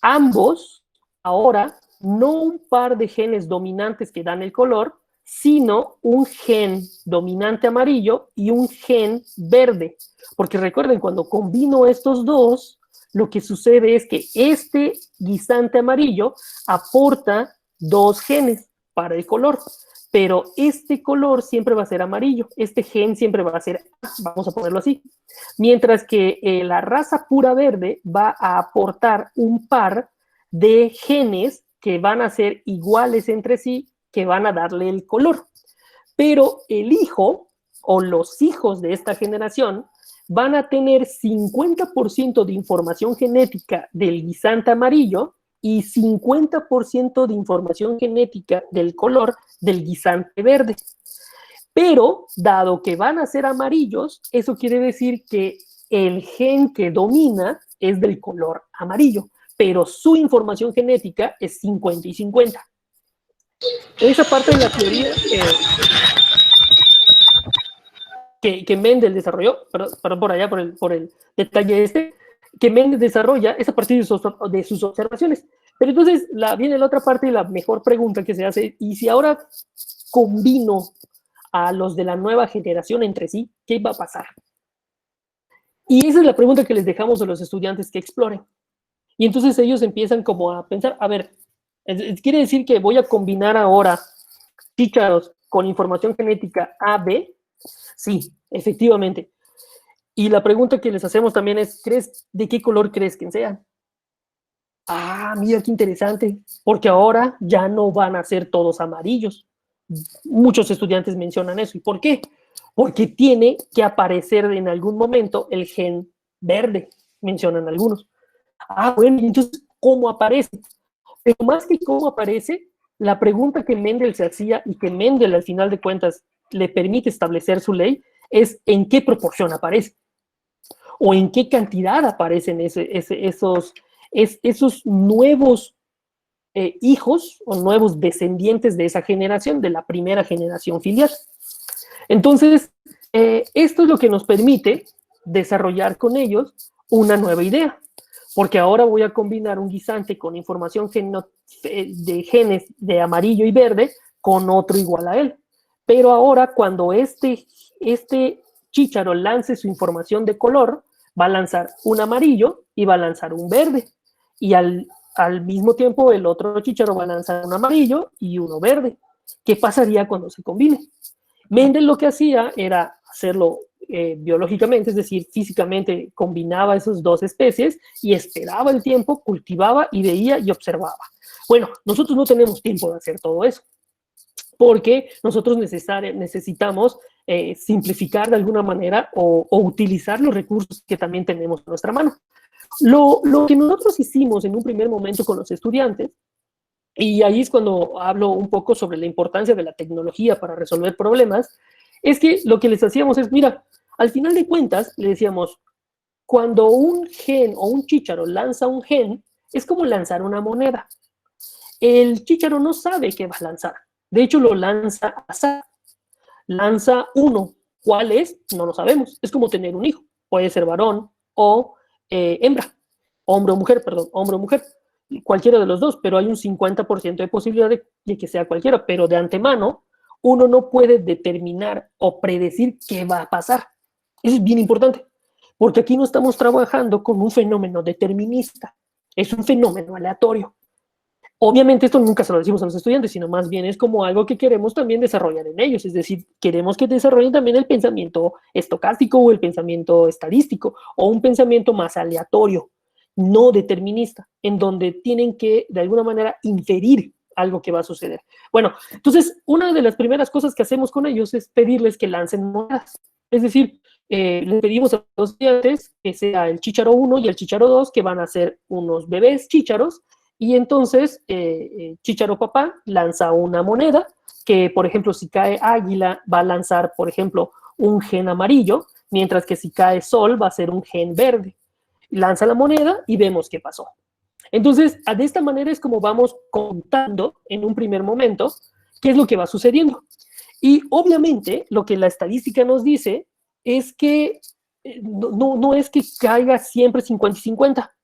ambos ahora no un par de genes dominantes que dan el color, sino un gen dominante amarillo y un gen verde. Porque recuerden, cuando combino estos dos, lo que sucede es que este guisante amarillo aporta dos genes para el color, pero este color siempre va a ser amarillo, este gen siempre va a ser A, vamos a ponerlo así. Mientras que la raza pura verde va a aportar un par de genes que van a ser iguales entre sí, que van a darle el color. Pero el hijo o los hijos de esta generación van a tener 50% de información genética del guisante amarillo y 50% de información genética del color del guisante verde. Pero, dado que van a ser amarillos, eso quiere decir que el gen que domina es del color amarillo, pero su información genética es 50 y 50. Esa parte de la teoría que Mendel desarrolló, perdón por allá por el detalle este, que Mendel desarrolla es a partir de sus observaciones. Pero entonces viene la otra parte y la mejor pregunta que se hace, y si ahora combino a los de la nueva generación entre sí, ¿qué va a pasar? Y esa es la pregunta que les dejamos a los estudiantes que exploren. Y entonces ellos empiezan como a pensar, a ver, quiere decir que voy a combinar ahora chícharos con información genética AB. Sí, efectivamente. Y la pregunta que les hacemos también es, ¿de qué color crees que sean? Ah, mira qué interesante, porque ahora ya no van a ser todos amarillos. Muchos estudiantes mencionan eso. ¿Y por qué? Porque tiene que aparecer en algún momento el gen verde, mencionan algunos. Ah, bueno, entonces, ¿cómo aparece? Pero más que cómo aparece, la pregunta que Mendel se hacía y que Mendel al final de cuentas le permite establecer su ley es en qué proporción aparece o en qué cantidad aparecen esos nuevos hijos o nuevos descendientes de esa generación, de la primera generación filial. Entonces, esto es lo que nos permite desarrollar con ellos una nueva idea, porque ahora voy a combinar un guisante con información de genes de amarillo y verde con otro igual a él. Pero ahora, cuando este chícharo lance su información de color, va a lanzar un amarillo y va a lanzar un verde. Y al mismo tiempo, el otro chícharo va a lanzar un amarillo y uno verde. ¿Qué pasaría cuando se combine? Mendel lo que hacía era hacerlo biológicamente, es decir, físicamente combinaba esas dos especies y esperaba el tiempo, cultivaba y veía y observaba. Bueno, nosotros no tenemos tiempo de hacer todo eso, porque nosotros necesitamos simplificar de alguna manera o utilizar los recursos que también tenemos a nuestra mano. Lo que nosotros hicimos en un primer momento con los estudiantes, y ahí es cuando hablo un poco sobre la importancia de la tecnología para resolver problemas, es que lo que les hacíamos es, mira, al final de cuentas, le decíamos, cuando un gen o un chícharo lanza un gen, es como lanzar una moneda. El chícharo no sabe qué va a lanzar. De hecho, lo lanza a azar. Lanza uno. ¿Cuál es? No lo sabemos. Es como tener un hijo. Puede ser varón o hembra. Hombre o mujer, perdón. Hombre o mujer. Cualquiera de los dos, pero hay un 50% de posibilidad de que sea cualquiera. Pero de antemano, uno no puede determinar o predecir qué va a pasar. Eso es bien importante, porque aquí no estamos trabajando con un fenómeno determinista. Es un fenómeno aleatorio. Obviamente esto nunca se lo decimos a los estudiantes, sino más bien es como algo que queremos también desarrollar en ellos, es decir, queremos que desarrollen también el pensamiento estocástico o el pensamiento estadístico o un pensamiento más aleatorio, no determinista, en donde tienen que de alguna manera inferir algo que va a suceder. Bueno, entonces una de las primeras cosas que hacemos con ellos es pedirles que lancen monedas, es decir, les pedimos a los estudiantes que sea el chícharo 1 y el chícharo 2, que van a ser unos bebés chícharos. Y entonces, Chícharo Papá lanza una moneda que, por ejemplo, si cae Águila, va a lanzar, por ejemplo, un gen amarillo, mientras que si cae Sol, va a ser un gen verde. Lanza la moneda y vemos qué pasó. Entonces, de esta manera es como vamos contando en un primer momento qué es lo que va sucediendo. Y obviamente, lo que la estadística nos dice es que no es que caiga siempre 50 y 50,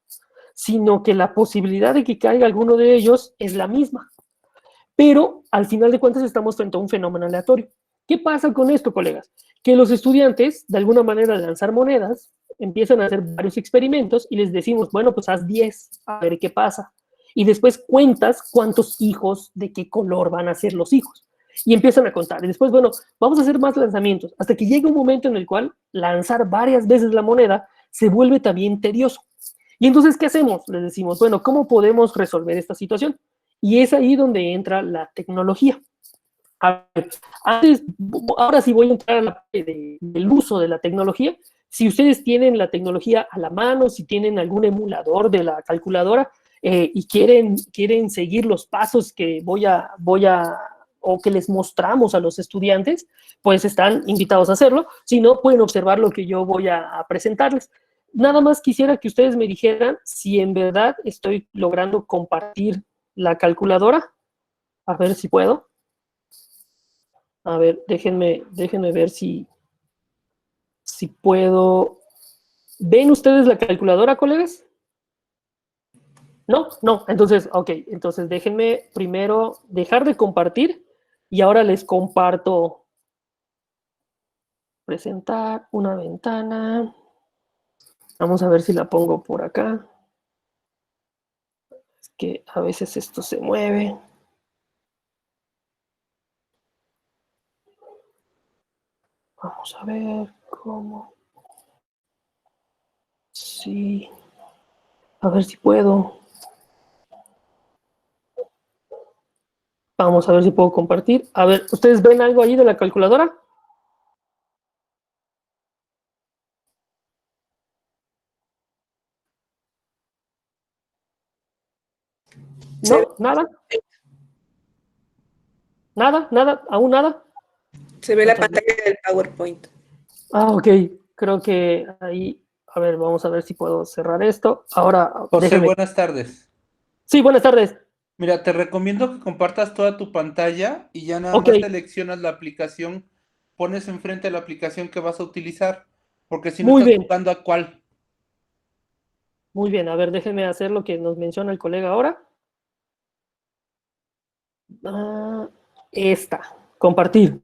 sino que la posibilidad de que caiga alguno de ellos es la misma. Pero al final de cuentas estamos frente a un fenómeno aleatorio. ¿Qué pasa con esto, colegas? Que los estudiantes, de alguna manera, al lanzar monedas, empiezan a hacer varios experimentos y les decimos, bueno, pues haz 10, a ver qué pasa. Y después cuentas cuántos hijos, de qué color van a ser los hijos. Y empiezan a contar. Y después, bueno, vamos a hacer más lanzamientos, hasta que llega un momento en el cual lanzar varias veces la moneda se vuelve también tedioso. Y entonces, ¿qué hacemos? Les decimos, bueno, ¿cómo podemos resolver esta situación? Y es ahí donde entra la tecnología. A ver, ahora sí voy a entrar a la parte del uso de la tecnología. Si ustedes tienen la tecnología a la mano, si tienen algún emulador de la calculadora y quieren seguir los pasos que o que les mostramos a los estudiantes, pues están invitados a hacerlo. Si no, pueden observar lo que yo voy a presentarles. Nada más quisiera que ustedes me dijeran si en verdad estoy logrando compartir la calculadora. A ver si puedo. A ver, déjenme ver si puedo. ¿Ven ustedes la calculadora, colegas? No, no. Entonces, ok. Entonces déjenme primero dejar de compartir y ahora les comparto. Presentar una ventana. Vamos a ver si la pongo por acá. Es que a veces esto se mueve. Vamos a ver cómo. Sí. A ver si puedo. Vamos a ver si puedo compartir. A ver, ¿ustedes ven algo ahí de la calculadora? ¿No? ¿Nada? ¿Nada? ¿Nada? ¿Aún nada? Se ve la pantalla del PowerPoint. Ah, ok. Creo que ahí... A ver, vamos a ver si puedo cerrar esto. Ahora, José, déjenme... buenas tardes. Sí, buenas tardes. Mira, te recomiendo que compartas toda tu pantalla y ya nada Ok. más seleccionas la aplicación, pones enfrente la aplicación que vas a utilizar, porque si no Muy estás bien. jugando a cuál. Muy bien. A ver, déjenme hacer lo que nos menciona el colega ahora. Esta. Compartir.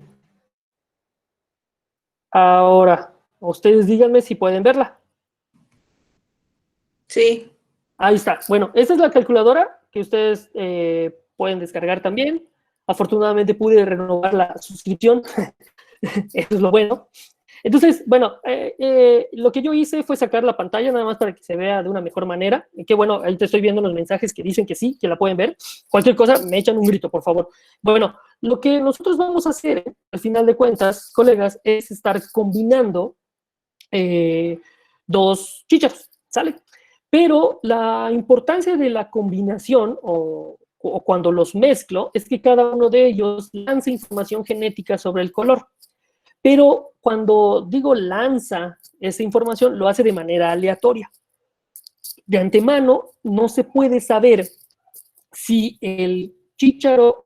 Ahora, ustedes díganme si pueden verla. Sí. Ahí está. Bueno, esta es la calculadora que ustedes pueden descargar también. Afortunadamente pude renovar la suscripción. Eso es lo bueno. Entonces, bueno, lo que yo hice fue sacar la pantalla nada más para que se vea de una mejor manera. Y que bueno, ahí te estoy viendo los mensajes que dicen que sí, que la pueden ver. Cualquier cosa, me echan un grito, por favor. Bueno, lo que nosotros vamos a hacer, al final de cuentas, colegas, es estar combinando dos chícharos, ¿sale? Pero la importancia de la combinación o cuando los mezclo es que cada uno de ellos lanza información genética sobre el color. Pero cuando digo lanza esa información, lo hace de manera aleatoria. De antemano, no se puede saber si el chícharo,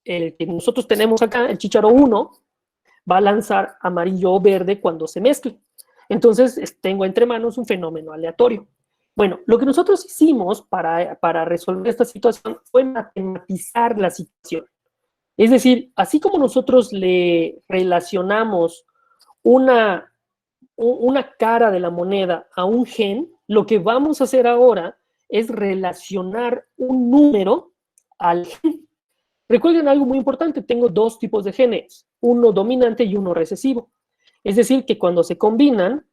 el que nosotros tenemos acá, el chícharo 1, va a lanzar amarillo o verde cuando se mezcle. Entonces, tengo entre manos un fenómeno aleatorio. Bueno, lo que nosotros hicimos para resolver esta situación fue matematizar la situación. Es decir, así como nosotros le relacionamos una cara de la moneda a un gen, lo que vamos a hacer ahora es relacionar un número al gen. Recuerden algo muy importante, tengo dos tipos de genes, uno dominante y uno recesivo. Es decir, que cuando se combinan,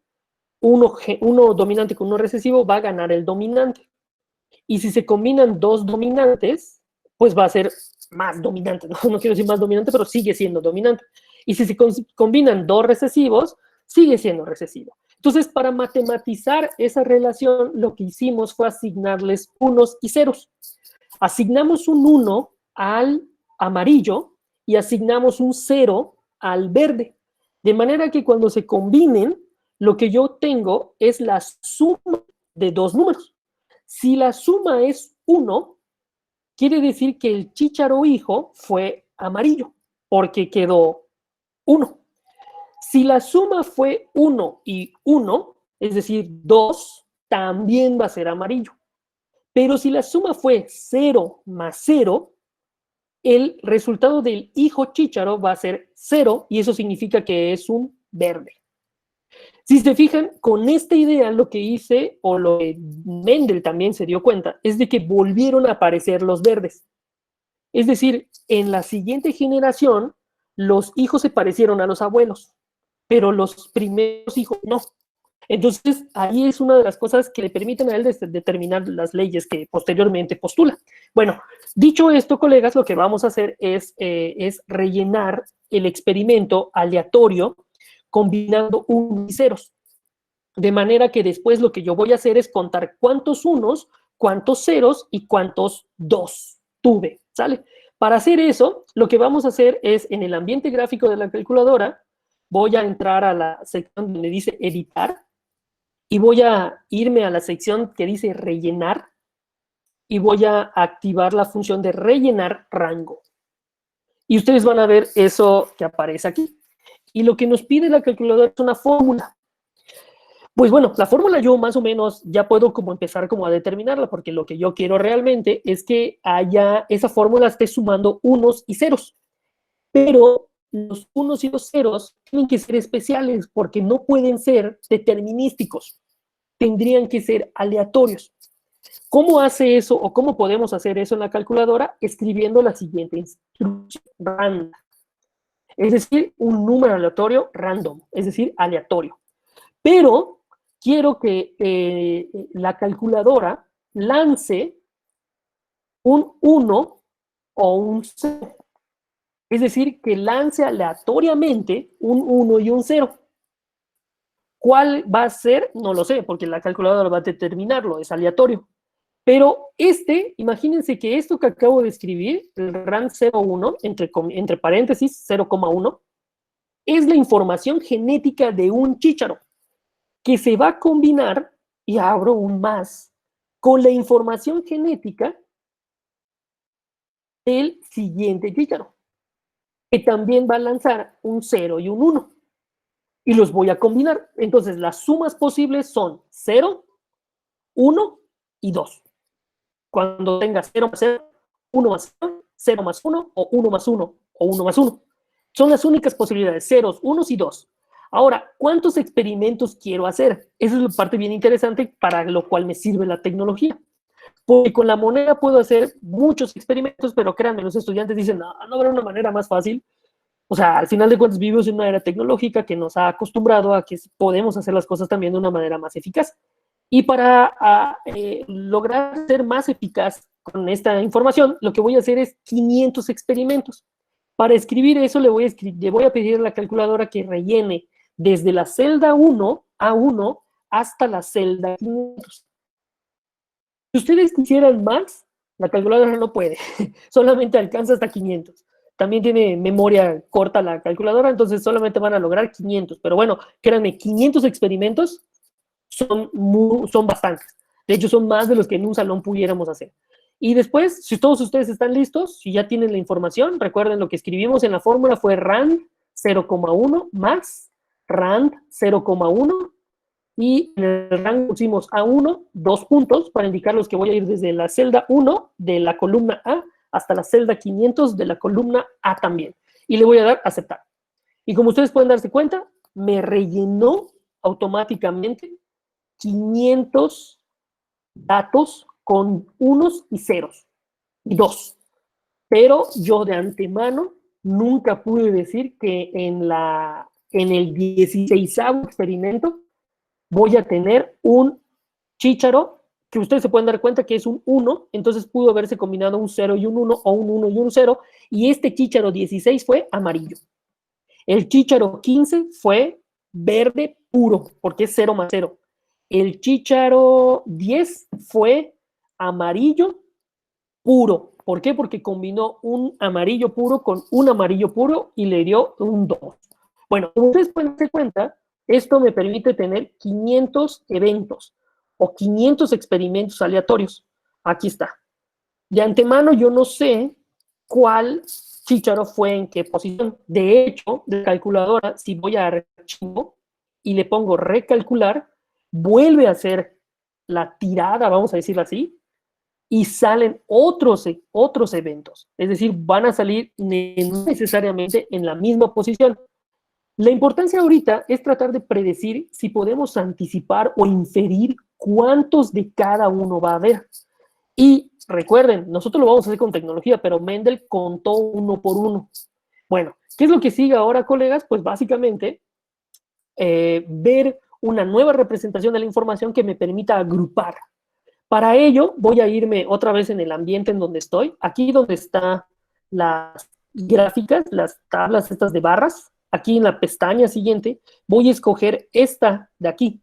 uno dominante con uno recesivo va a ganar el dominante. Y si se combinan dos dominantes, pues va a ser más dominante. No quiero decir más dominante, pero sigue siendo dominante. Y si se combinan dos recesivos, sigue siendo recesivo. Entonces, para matematizar esa relación, lo que hicimos fue asignarles unos y ceros. Asignamos un 1 al amarillo y asignamos un 0 al verde. De manera que cuando se combinen, lo que yo tengo es la suma de dos números. Si la suma es 1, quiere decir que el chícharo hijo fue amarillo, porque quedó 1. Si la suma fue 1 y 1, es decir, 2, también va a ser amarillo. Pero si la suma fue 0 más 0, el resultado del hijo chícharo va a ser 0 y eso significa que es un verde. Si se fijan, con esta idea lo que hice, o lo que Mendel también se dio cuenta, es de que volvieron a aparecer los verdes. Es decir, en la siguiente generación, los hijos se parecieron a los abuelos, pero los primeros hijos no. Entonces, ahí es una de las cosas que le permiten a él determinar las leyes que posteriormente postula. Bueno, dicho esto, colegas, lo que vamos a hacer es rellenar el experimento aleatorio combinando unos y ceros. De manera que después lo que yo voy a hacer es contar cuántos unos, cuántos ceros y cuántos dos tuve, ¿sale? Para hacer eso, lo que vamos a hacer es, en el ambiente gráfico de la calculadora, voy a entrar a la sección donde dice editar, y voy a irme a la sección que dice rellenar y voy a activar la función de rellenar rango. Y ustedes van a ver eso que aparece aquí. Y lo que nos pide la calculadora es una fórmula. Pues bueno, la fórmula yo más o menos ya puedo como empezar como a determinarla, porque lo que yo quiero realmente es que esa fórmula esté sumando unos y ceros. Pero los unos y los ceros tienen que ser especiales porque no pueden ser determinísticos, tendrían que ser aleatorios. ¿Cómo hace eso o cómo podemos hacer eso en la calculadora? Escribiendo la siguiente instrucción, random. Es decir, un número aleatorio random, es decir, aleatorio. Pero quiero que la calculadora lance un 1 o un 0. Es decir, que lance aleatoriamente un 1 y un 0. ¿Cuál va a ser? No lo sé, porque la calculadora va a determinarlo, es aleatorio. Pero imagínense que esto que acabo de escribir, el RAND 01, entre paréntesis 0,1, es la información genética de un chícharo, que se va a combinar, y abro un más, con la información genética del siguiente chícharo, que también va a lanzar un 0 y un 1. Y los voy a combinar. Entonces, las sumas posibles son 0, 1 y 2. Cuando tengas 0 más 0, 1 más 0, 0 más 1, o 1 más 1, o 1 más 1. Son las únicas posibilidades, ceros, unos y dos. Ahora, ¿cuántos experimentos quiero hacer? Esa es la parte bien interesante para lo cual me sirve la tecnología. Porque con la moneda puedo hacer muchos experimentos, pero créanme, los estudiantes dicen, no habrá una manera más fácil. O sea, al final de cuentas vivimos en una era tecnológica que nos ha acostumbrado a que podemos hacer las cosas también de una manera más eficaz. Y para lograr ser más eficaz con esta información, lo que voy a hacer es 500 experimentos. Para escribir eso, le voy a pedir a la calculadora que rellene desde la celda 1, A1, hasta la celda 500. Si ustedes quisieran más, la calculadora no puede. Solamente alcanza hasta 500. También tiene memoria corta la calculadora, entonces solamente van a lograr 500. Pero bueno, créanme, 500 experimentos son bastantes. De hecho, son más de los que en un salón pudiéramos hacer. Y después, si todos ustedes están listos, si ya tienen la información, recuerden lo que escribimos en la fórmula fue RAND 0,1 más RAND 0,1 y en el rango pusimos A1, 2 puntos para indicarlos que voy a ir desde la celda 1 de la columna A hasta la celda 500 de la columna A también. Y le voy a dar aceptar. Y como ustedes pueden darse cuenta, me rellenó automáticamente 500 datos con unos y ceros, y 2. Pero yo de antemano nunca pude decir que en el 16º experimento voy a tener un chícharo, que ustedes se pueden dar cuenta que es un 1, entonces pudo haberse combinado un 0 y un 1, o un 1 y un 0, y este chícharo 16 fue amarillo. El chícharo 15 fue verde puro, porque es 0 más 0. El chícharo 10 fue amarillo puro. ¿Por qué? Porque combinó un amarillo puro con un amarillo puro y le dio un 2. Bueno, como ustedes pueden darse cuenta, esto me permite tener 500 eventos o 500 experimentos aleatorios. Aquí está. De antemano yo no sé cuál chícharo fue en qué posición. De hecho, de calculadora, si voy a archivo y le pongo recalcular, vuelve a hacer la tirada, vamos a decirlo así, y salen otros eventos. Es decir, van a salir no necesariamente en la misma posición. La importancia ahorita es tratar de predecir si podemos anticipar o inferir cuántos de cada uno va a haber. Y recuerden, nosotros lo vamos a hacer con tecnología, pero Mendel contó uno por uno. Bueno, ¿qué es lo que sigue ahora, colegas? Pues básicamente ver una nueva representación de la información que me permita agrupar. Para ello, voy a irme otra vez en el ambiente en donde estoy, aquí donde están las gráficas, las tablas estas de barras, aquí en la pestaña siguiente, voy a escoger esta de aquí,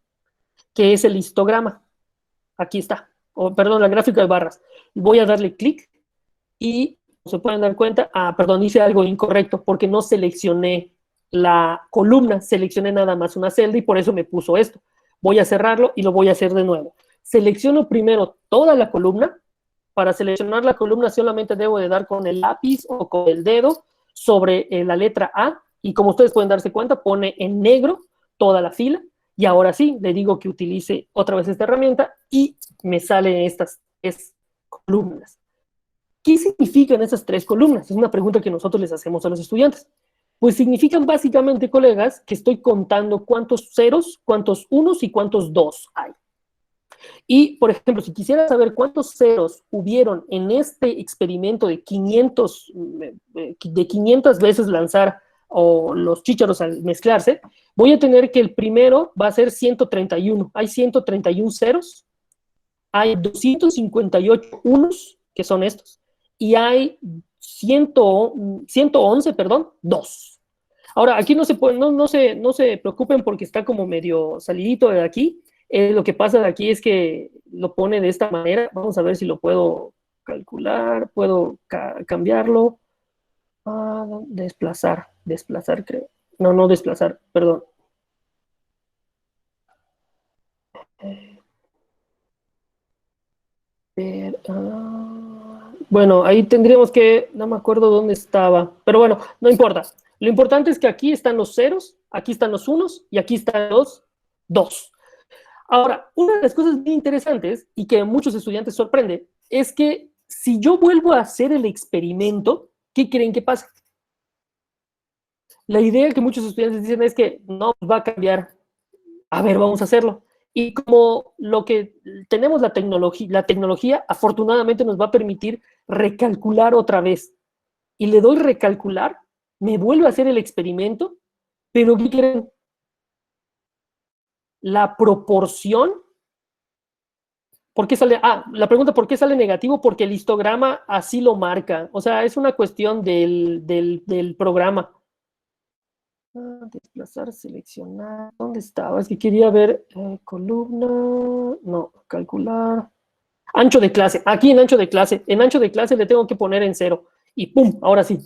que es el histograma. Aquí está, perdón, la gráfica de barras. Voy a darle clic y se pueden dar cuenta, perdón, hice algo incorrecto porque no seleccioné la columna, seleccioné nada más una celda y por eso me puso esto. Voy a cerrarlo y lo voy a hacer de nuevo. Selecciono primero toda la columna. Para seleccionar la columna solamente debo de dar con el lápiz o con el dedo sobre la letra A y como ustedes pueden darse cuenta pone en negro toda la fila y ahora sí le digo que utilice otra vez esta herramienta y me salen estas 3 columnas. ¿Qué significan esas 3 columnas? Es una pregunta que nosotros les hacemos a los estudiantes. Pues significan básicamente, colegas, que estoy contando cuántos ceros, cuántos unos y cuántos dos hay. Y, por ejemplo, si quisiera saber cuántos ceros hubieron en este experimento de 500 veces lanzar o los chícharos al mezclarse, voy a tener que el primero va a ser 131. Hay 131 ceros, hay 258 unos, que son estos, y hay 111, perdón, 2. Ahora, aquí no se preocupen porque está como medio salidito de aquí. Lo que pasa de aquí es que lo pone de esta manera. Vamos a ver si lo puedo calcular, puedo cambiarlo. Desplazar creo. No desplazar, perdón. Bueno, ahí tendríamos que, no me acuerdo dónde estaba, pero bueno, no importa. Lo importante es que aquí están los ceros, aquí están los unos y aquí están los dos. Ahora, una de las cosas muy interesantes y que a muchos estudiantes sorprende es que si yo vuelvo a hacer el experimento, ¿qué creen que pasa? La idea que muchos estudiantes dicen es que no va a cambiar. A ver, vamos a hacerlo. Y como lo que tenemos la tecnología afortunadamente nos va a permitir recalcular otra vez. Y le doy recalcular, me vuelve a hacer el experimento, pero ¿qué creen? La proporción, ¿por qué sale? La pregunta, ¿por qué sale negativo? Porque el histograma así lo marca. O sea, es una cuestión del programa. Desplazar, seleccionar. ¿Dónde estaba? Es que quería ver columna. No, calcular. Ancho de clase. Aquí en ancho de clase. En ancho de clase le tengo que poner en 0. Y ¡pum! Ahora sí.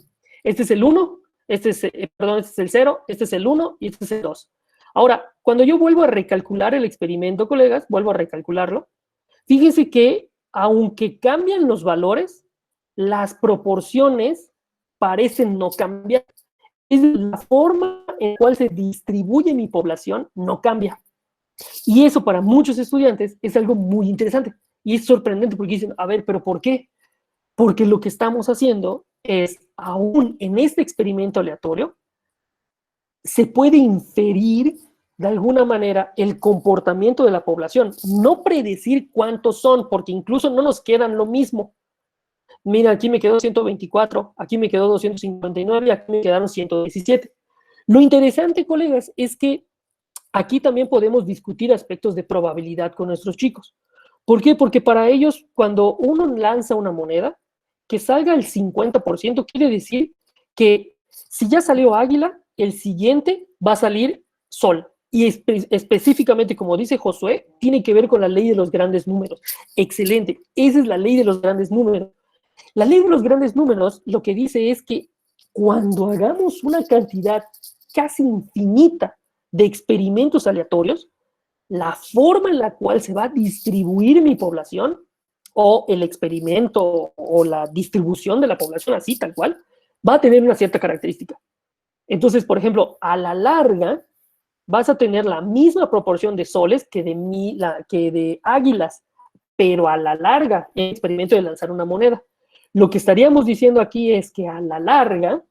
Este es el 1. Este es el 0. Este es el 1 y este es el 2. Ahora, cuando yo vuelvo a recalcular el experimento, colegas, vuelvo a recalcularlo, fíjense que aunque cambian los valores, las proporciones parecen no cambiar. Es la forma en la cual se distribuye mi población no cambia. Y eso para muchos estudiantes es algo muy interesante. Y es sorprendente porque dicen, a ver, ¿pero por qué? Porque lo que estamos haciendo es, aún en este experimento aleatorio, se puede inferir de alguna manera, el comportamiento de la población, no predecir cuántos son, porque incluso no nos quedan lo mismo. Mira, aquí me quedó 124, aquí me quedó 259 y aquí me quedaron 117. Lo interesante, colegas, es que aquí también podemos discutir aspectos de probabilidad con nuestros chicos. ¿Por qué? Porque para ellos, cuando uno lanza una moneda, que salga el 50% quiere decir que si ya salió águila, el siguiente va a salir sol. Y específicamente, como dice Josué, tiene que ver con la ley de los grandes números. Excelente. Esa es la ley de los grandes números. La ley de los grandes números lo que dice es que cuando hagamos una cantidad casi infinita de experimentos aleatorios, la forma en la cual se va a distribuir mi población o el experimento o la distribución de la población así, tal cual, va a tener una cierta característica. Entonces, por ejemplo, a la larga vas a tener la misma proporción de soles que de águilas, pero a la larga, en el experimento de lanzar una moneda. Lo que estaríamos diciendo aquí es que a la larga,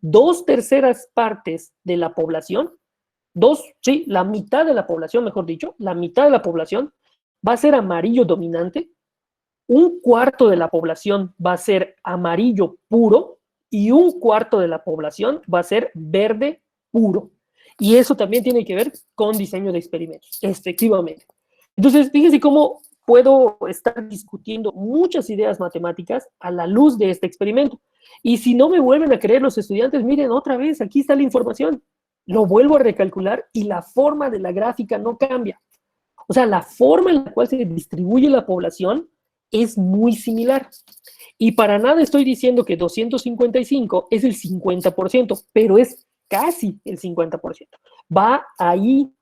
2/3 partes de la población, la mitad de la población, mejor dicho, la mitad de la población va a ser amarillo dominante, 1/4 de la población va a ser amarillo puro y 1/4 de la población va a ser verde puro. Y eso también tiene que ver con diseño de experimentos, efectivamente. Entonces, fíjense cómo puedo estar discutiendo muchas ideas matemáticas a la luz de este experimento. Y si no me vuelven a creer los estudiantes, miren otra vez, aquí está la información. Lo vuelvo a recalcular y la forma de la gráfica no cambia. O sea, la forma en la cual se distribuye la población es muy similar. Y para nada estoy diciendo que 255 es el 50%, pero es casi el 50%. Va ahí,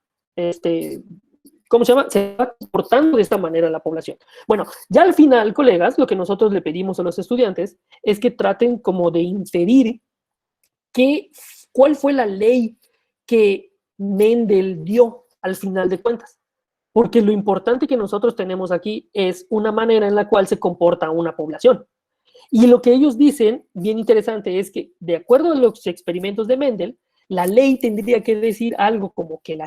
¿cómo se llama? Se va comportando de esta manera la población. Bueno, ya al final, colegas, lo que nosotros le pedimos a los estudiantes es que traten como de inferir cuál fue la ley que Mendel dio al final de cuentas. Porque lo importante que nosotros tenemos aquí es una manera en la cual se comporta una población. Y lo que ellos dicen, bien interesante, es que de acuerdo a los experimentos de Mendel, la ley tendría que decir algo como que el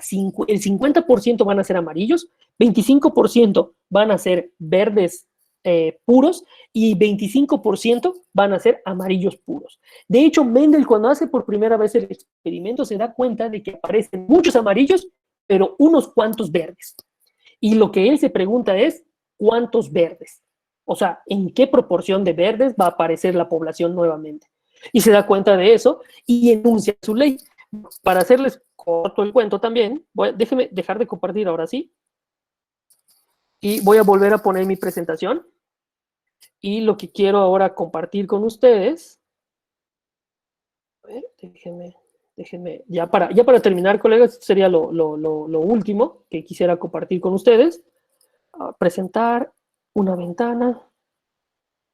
50% van a ser amarillos, 25% van a ser verdes puros y 25% van a ser amarillos puros. De hecho, Mendel, cuando hace por primera vez el experimento, se da cuenta de que aparecen muchos amarillos, pero unos cuantos verdes. Y lo que él se pregunta es, ¿cuántos verdes? O sea, ¿en qué proporción de verdes va a aparecer la población nuevamente? Y se da cuenta de eso y enuncia su ley. Para hacerles corto el cuento también, déjenme dejar de compartir ahora sí. Y voy a volver a poner mi presentación. Y lo que quiero ahora compartir con ustedes. A ver, déjenme, ya para terminar, colegas, esto sería lo último que quisiera compartir con ustedes. Presentar una ventana.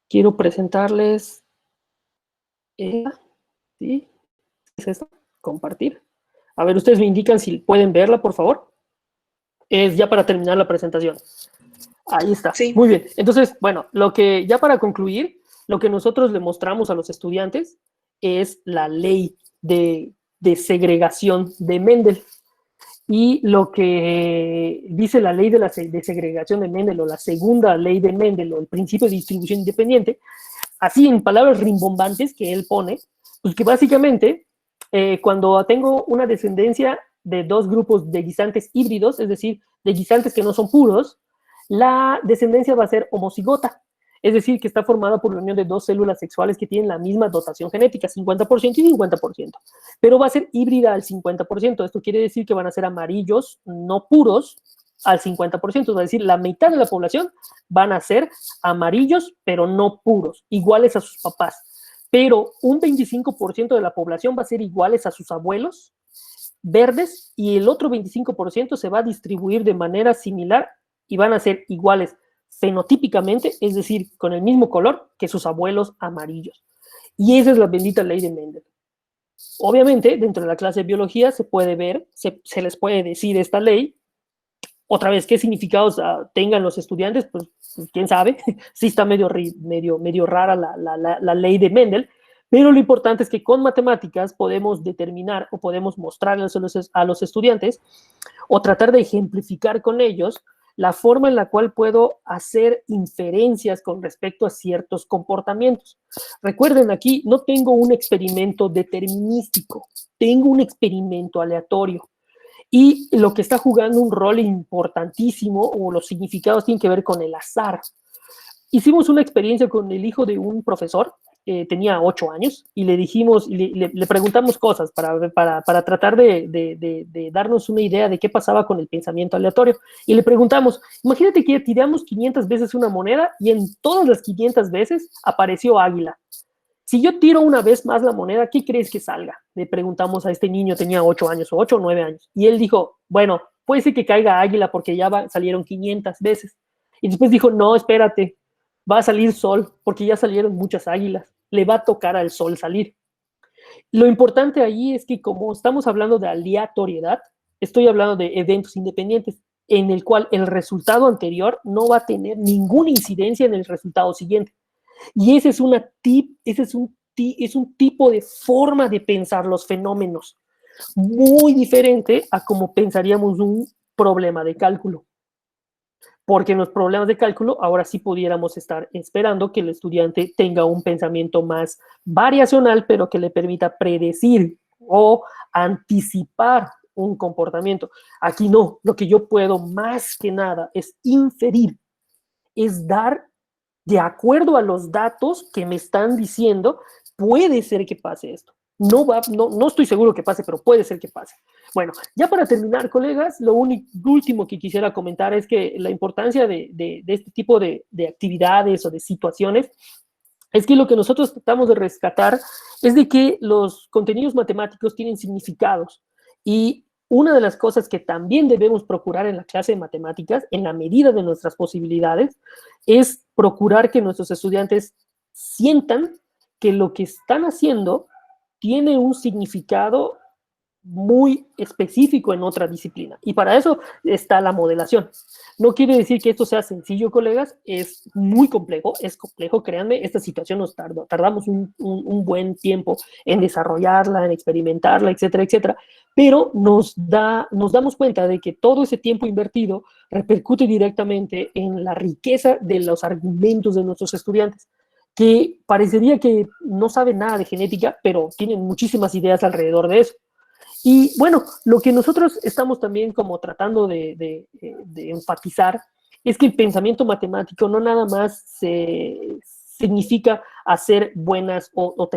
Quiero presentarles. ¿Sí? ¿Es esta? Compartir. A ver, ustedes me indican si pueden verla, por favor. Es ya para terminar la presentación. Ahí está. Sí. Muy bien. Entonces, bueno, ya para concluir, lo que nosotros le mostramos a los estudiantes es la ley de segregación de Mendel. Y lo que dice la ley de segregación de Mendel, o la segunda ley de Mendel, o el principio de distribución independiente, así en palabras rimbombantes que él pone, pues que básicamente cuando tengo una descendencia de dos grupos de guisantes híbridos, es decir, de guisantes que no son puros, la descendencia va a ser homocigota, es decir, que está formada por la unión de dos células sexuales que tienen la misma dotación genética, 50% y 50%, pero va a ser híbrida al 50%. Esto quiere decir que van a ser amarillos no puros al 50%, es decir, la mitad de la población van a ser amarillos, pero no puros, iguales a sus papás. Pero un 25% de la población va a ser iguales a sus abuelos, verdes, y el otro 25% se va a distribuir de manera similar y van a ser iguales fenotípicamente, es decir, con el mismo color que sus abuelos amarillos. Y esa es la bendita ley de Mendel. Obviamente, dentro de la clase de biología se puede ver, se les puede decir esta ley. Otra vez, ¿qué significados tengan los estudiantes? Pues quién sabe, sí está medio rara la ley de Mendel, Pero lo importante es que con matemáticas podemos determinar o podemos mostrarles a los estudiantes o tratar de ejemplificar con ellos la forma en la cual puedo hacer inferencias con respecto a ciertos comportamientos. Recuerden, aquí no tengo un experimento determinístico, tengo un experimento aleatorio. Y lo que está jugando un rol importantísimo, o los significados tienen que ver con el azar. Hicimos una experiencia con el hijo de un profesor, tenía 8 años, y le dijimos, le preguntamos cosas para tratar de darnos una idea de qué pasaba con el pensamiento aleatorio. Y le preguntamos, imagínate que tiramos 500 veces una moneda y en todas las 500 veces apareció águila. Si yo tiro una vez más la moneda, ¿qué crees que salga? Le preguntamos a este niño, tenía 8 años, o 8 o 9 años. Y él dijo, bueno, puede ser que caiga águila porque ya salieron 500 veces. Y después dijo, no, espérate, va a salir sol porque ya salieron muchas águilas. Le va a tocar al sol salir. Lo importante ahí es que como estamos hablando de aleatoriedad, estoy hablando de eventos independientes en el cual el resultado anterior no va a tener ninguna incidencia en el resultado siguiente. Y ese es un tipo de forma de pensar los fenómenos, muy diferente a como pensaríamos un problema de cálculo. Porque en los problemas de cálculo ahora sí pudiéramos estar esperando que el estudiante tenga un pensamiento más variacional, pero que le permita predecir o anticipar un comportamiento. Aquí no, lo que yo puedo más que nada es inferir, es dar de acuerdo a los datos que me están diciendo, puede ser que pase esto. No estoy seguro que pase, pero puede ser que pase. Bueno, ya para terminar, colegas, lo último que quisiera comentar es que la importancia de este tipo de actividades o de situaciones es que lo que nosotros tratamos de rescatar es de que los contenidos matemáticos tienen significados y una de las cosas que también debemos procurar en la clase de matemáticas, en la medida de nuestras posibilidades, es procurar que nuestros estudiantes sientan que lo que están haciendo tiene un significado muy específico en otra disciplina. Y para eso está la modelación. No quiere decir que esto sea sencillo, colegas, es muy complejo, créanme, esta situación nos tardamos un buen tiempo en desarrollarla, en experimentarla, etcétera, etcétera, pero nos damos cuenta de que todo ese tiempo invertido repercute directamente en la riqueza de los argumentos de nuestros estudiantes, que parecería que no saben nada de genética, pero tienen muchísimas ideas alrededor de eso. Y bueno, lo que nosotros estamos también como tratando de enfatizar es que el pensamiento matemático no nada más significa hacer buenas o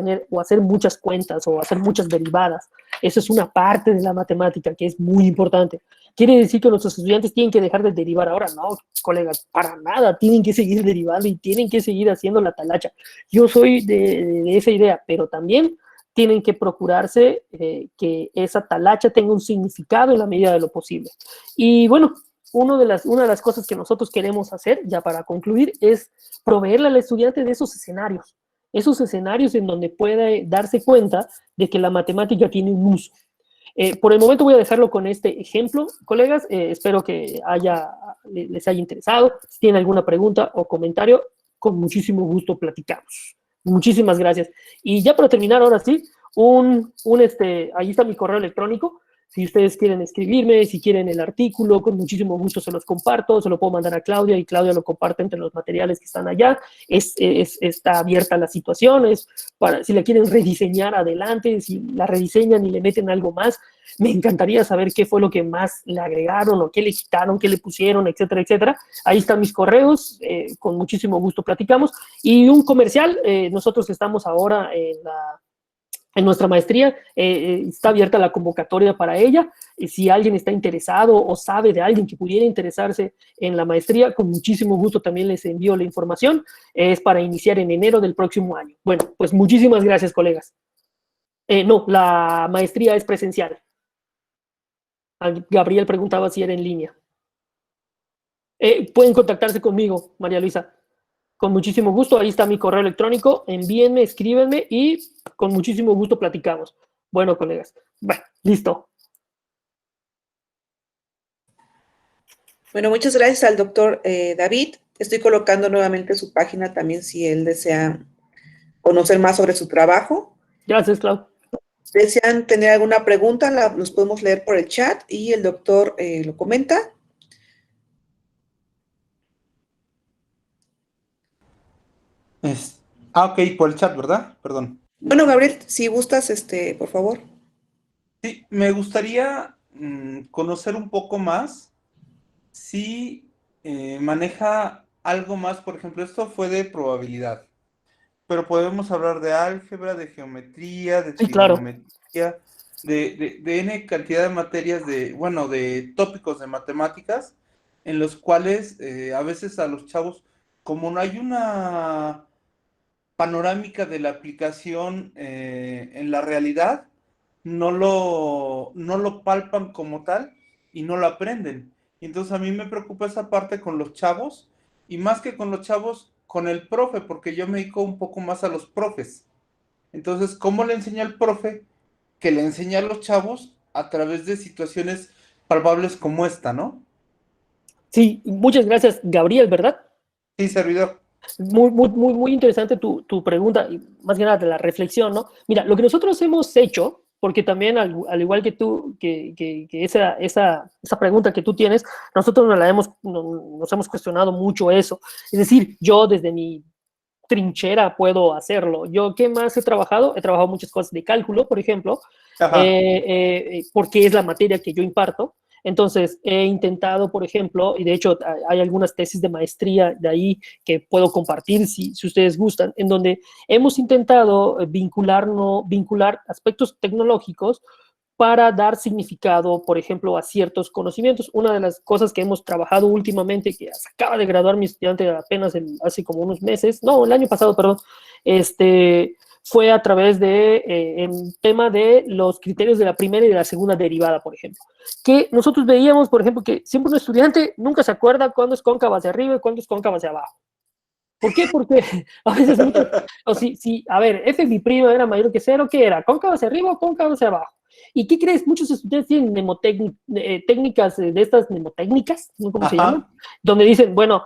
hacer muchas cuentas o hacer muchas derivadas. Eso es una parte de la matemática que es muy importante. ¿Quiere decir que nuestros estudiantes tienen que dejar de derivar ahora? No, colegas, para nada. Tienen que seguir derivando y tienen que seguir haciendo la talacha. Yo soy de esa idea, pero también tienen que procurarse que esa talacha tenga un significado en la medida de lo posible. Y bueno, una de las cosas que nosotros queremos hacer, ya para concluir, es proveerle al estudiante de esos escenarios en donde puede darse cuenta de que la matemática tiene un uso. Por el momento voy a dejarlo con este ejemplo, colegas. Espero que les haya interesado. Si tienen alguna pregunta o comentario, con muchísimo gusto platicamos. Muchísimas gracias. Y ya para terminar, ahora sí, ahí está mi correo electrónico. Si ustedes quieren escribirme, si quieren el artículo, con muchísimo gusto se los comparto, se lo puedo mandar a Claudia y Claudia lo comparte entre los materiales que están allá. Está abierta la situación, si la quieren rediseñar adelante, si la rediseñan y le meten algo más, me encantaría saber qué fue lo que más le agregaron o qué le quitaron, qué le pusieron, etcétera, etcétera. Ahí están mis correos, con muchísimo gusto platicamos. Y un comercial, nosotros estamos ahora en nuestra maestría, está abierta la convocatoria para ella. Si alguien está interesado o sabe de alguien que pudiera interesarse en la maestría, con muchísimo gusto también les envío la información. Es para iniciar en enero del próximo año. Bueno, pues muchísimas gracias, colegas. No, la maestría es presencial. Gabriel preguntaba si era en línea. Pueden contactarse conmigo, María Luisa. Con muchísimo gusto, ahí está mi correo electrónico, envíenme, escríbenme y con muchísimo gusto platicamos. Bueno, colegas, bueno, listo. Bueno, muchas gracias al doctor David. Estoy colocando nuevamente su página también si él desea conocer más sobre su trabajo. Gracias, Clau. ¿Desean tener alguna pregunta? Los podemos leer por el chat y el doctor lo comenta. Ok, por el chat, ¿verdad? Perdón. Bueno, Gabriel, si gustas, por favor. Sí, me gustaría conocer un poco más si maneja algo más, por ejemplo, esto fue de probabilidad, pero podemos hablar de álgebra, de geometría, de Sí, claro. trigonometría, de N cantidad de materias, bueno, de tópicos de matemáticas, en los cuales a veces a los chavos, como no hay una panorámica de la aplicación en la realidad, no lo palpan como tal y no lo aprenden. Y entonces a mí me preocupa esa parte con los chavos, y más que con los chavos, con el profe, porque yo me dedico un poco más a los profes. Entonces, ¿cómo le enseña al profe que le enseña a los chavos a través de situaciones palpables como esta, ¿no? Sí, muchas gracias, Gabriel, ¿verdad? Sí, servidor. Muy interesante tu pregunta, y más que nada de la reflexión, ¿no? Mira, lo que nosotros hemos hecho, porque también al igual que tú, que esa pregunta que tú tienes, nosotros nos hemos cuestionado mucho eso. Es decir, yo desde mi trinchera puedo hacerlo. Yo, ¿qué más he trabajado? He trabajado muchas cosas de cálculo, por ejemplo, Ajá. porque es la materia que yo imparto. Entonces, he intentado, por ejemplo, y de hecho hay algunas tesis de maestría de ahí que puedo compartir si ustedes gustan, en donde hemos intentado vincular aspectos tecnológicos para dar significado, por ejemplo, a ciertos conocimientos. Una de las cosas que hemos trabajado últimamente, que se acaba de graduar mi estudiante apenas hace como unos meses, no, el año pasado, perdón, fue a través de el tema de los criterios de la primera y de la segunda derivada, por ejemplo. Que nosotros veíamos, por ejemplo, que siempre un estudiante nunca se acuerda cuándo es cóncava hacia arriba y cuándo es cóncava hacia abajo. ¿Por qué? Porque a veces muchos, o si, a ver, f mi prima era mayor que cero, ¿qué era? ¿Cóncava hacia arriba o cóncava hacia abajo? ¿Y qué crees? Muchos estudiantes tienen técnicas de estas mnemotécnicas, ¿no? ¿Cómo se llaman? Ajá. Donde dicen, bueno,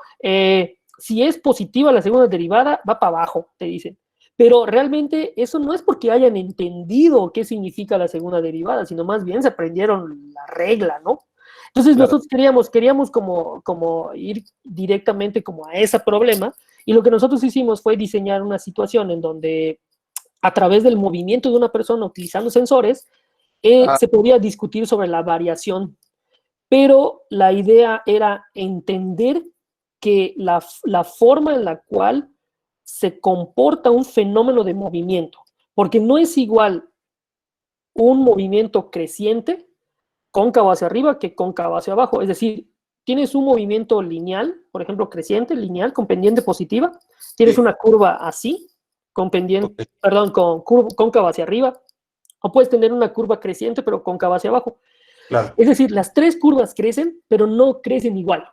si es positiva la segunda derivada, va para abajo, te dicen. Pero realmente eso no es porque hayan entendido qué significa la segunda derivada, sino más bien se aprendieron la regla, ¿no? Entonces Claro. nosotros queríamos como ir directamente como a ese problema, y lo que nosotros hicimos fue diseñar una situación en donde a través del movimiento de una persona utilizando sensores, Ah, se podía discutir sobre la variación, pero la idea era entender que la forma en la cual se comporta un fenómeno de movimiento, porque no es igual un movimiento creciente, cóncavo hacia arriba, que cóncavo hacia abajo. Es decir, tienes un movimiento lineal, por ejemplo, creciente, lineal, con pendiente positiva, tienes sí. una curva así, con pendiente, Ok. perdón, cóncava hacia arriba, o puedes tener una curva creciente, pero cóncava hacia abajo. Claro. Es decir, las tres curvas crecen, pero no crecen igual.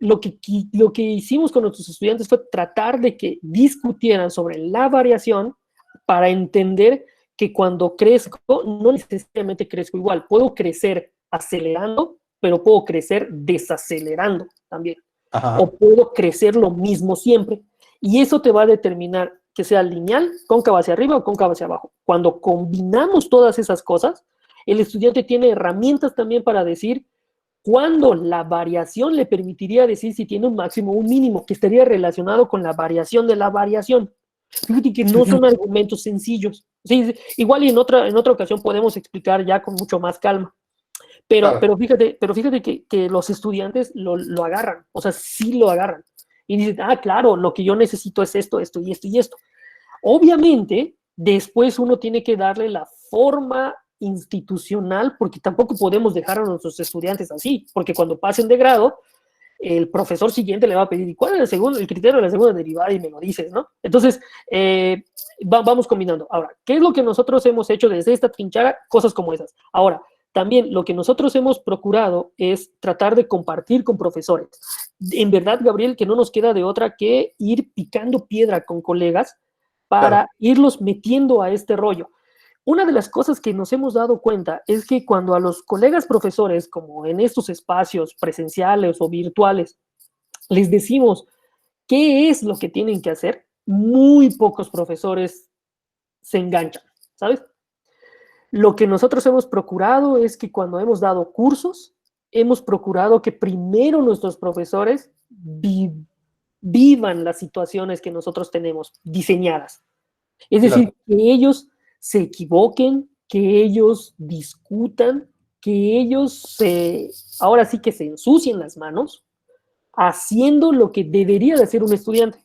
Lo que hicimos con nuestros estudiantes fue tratar de que discutieran sobre la variación para entender que cuando crezco, no necesariamente crezco igual. Puedo crecer acelerando, pero puedo crecer desacelerando también. O Ajá. puedo crecer lo mismo siempre. Y eso te va a determinar que sea lineal, cóncava hacia arriba o cóncava hacia abajo. Cuando combinamos todas esas cosas, el estudiante tiene herramientas también para decir cuándo la variación le permitiría decir si tiene un máximo o un mínimo, que estaría relacionado con la variación de la variación. Fíjate que no son argumentos sencillos. Sí, igual y en otra ocasión podemos explicar ya con mucho más calma. Claro. Pero fíjate que los estudiantes lo agarran, o sea, sí lo agarran. Y dicen, ah, claro, lo que yo necesito es esto, esto y esto y esto. Obviamente, después uno tiene que darle la forma institucional, porque tampoco podemos dejar a nuestros estudiantes así, porque cuando pasen de grado, el profesor siguiente le va a pedir, ¿y cuál es el criterio de la segunda derivada? Y me lo dices, ¿no? Entonces, vamos combinando. Ahora, ¿qué es lo que nosotros hemos hecho desde esta trinchera? Cosas como esas. Ahora, también lo que nosotros hemos procurado es tratar de compartir con profesores. En verdad, Gabriel, que no nos queda de otra que ir picando piedra con colegas Claro. para irlos metiendo a este rollo. Una de las cosas que nos hemos dado cuenta es que cuando a los colegas profesores, como en estos espacios presenciales o virtuales, les decimos qué es lo que tienen que hacer, muy pocos profesores se enganchan, ¿sabes? Lo que nosotros hemos procurado es que cuando hemos dado cursos, hemos procurado que primero nuestros profesores vivan las situaciones que nosotros tenemos diseñadas. Es decir, que ellos se equivoquen, que ellos discutan, que ellos ahora sí que se ensucien las manos haciendo lo que debería de hacer un estudiante.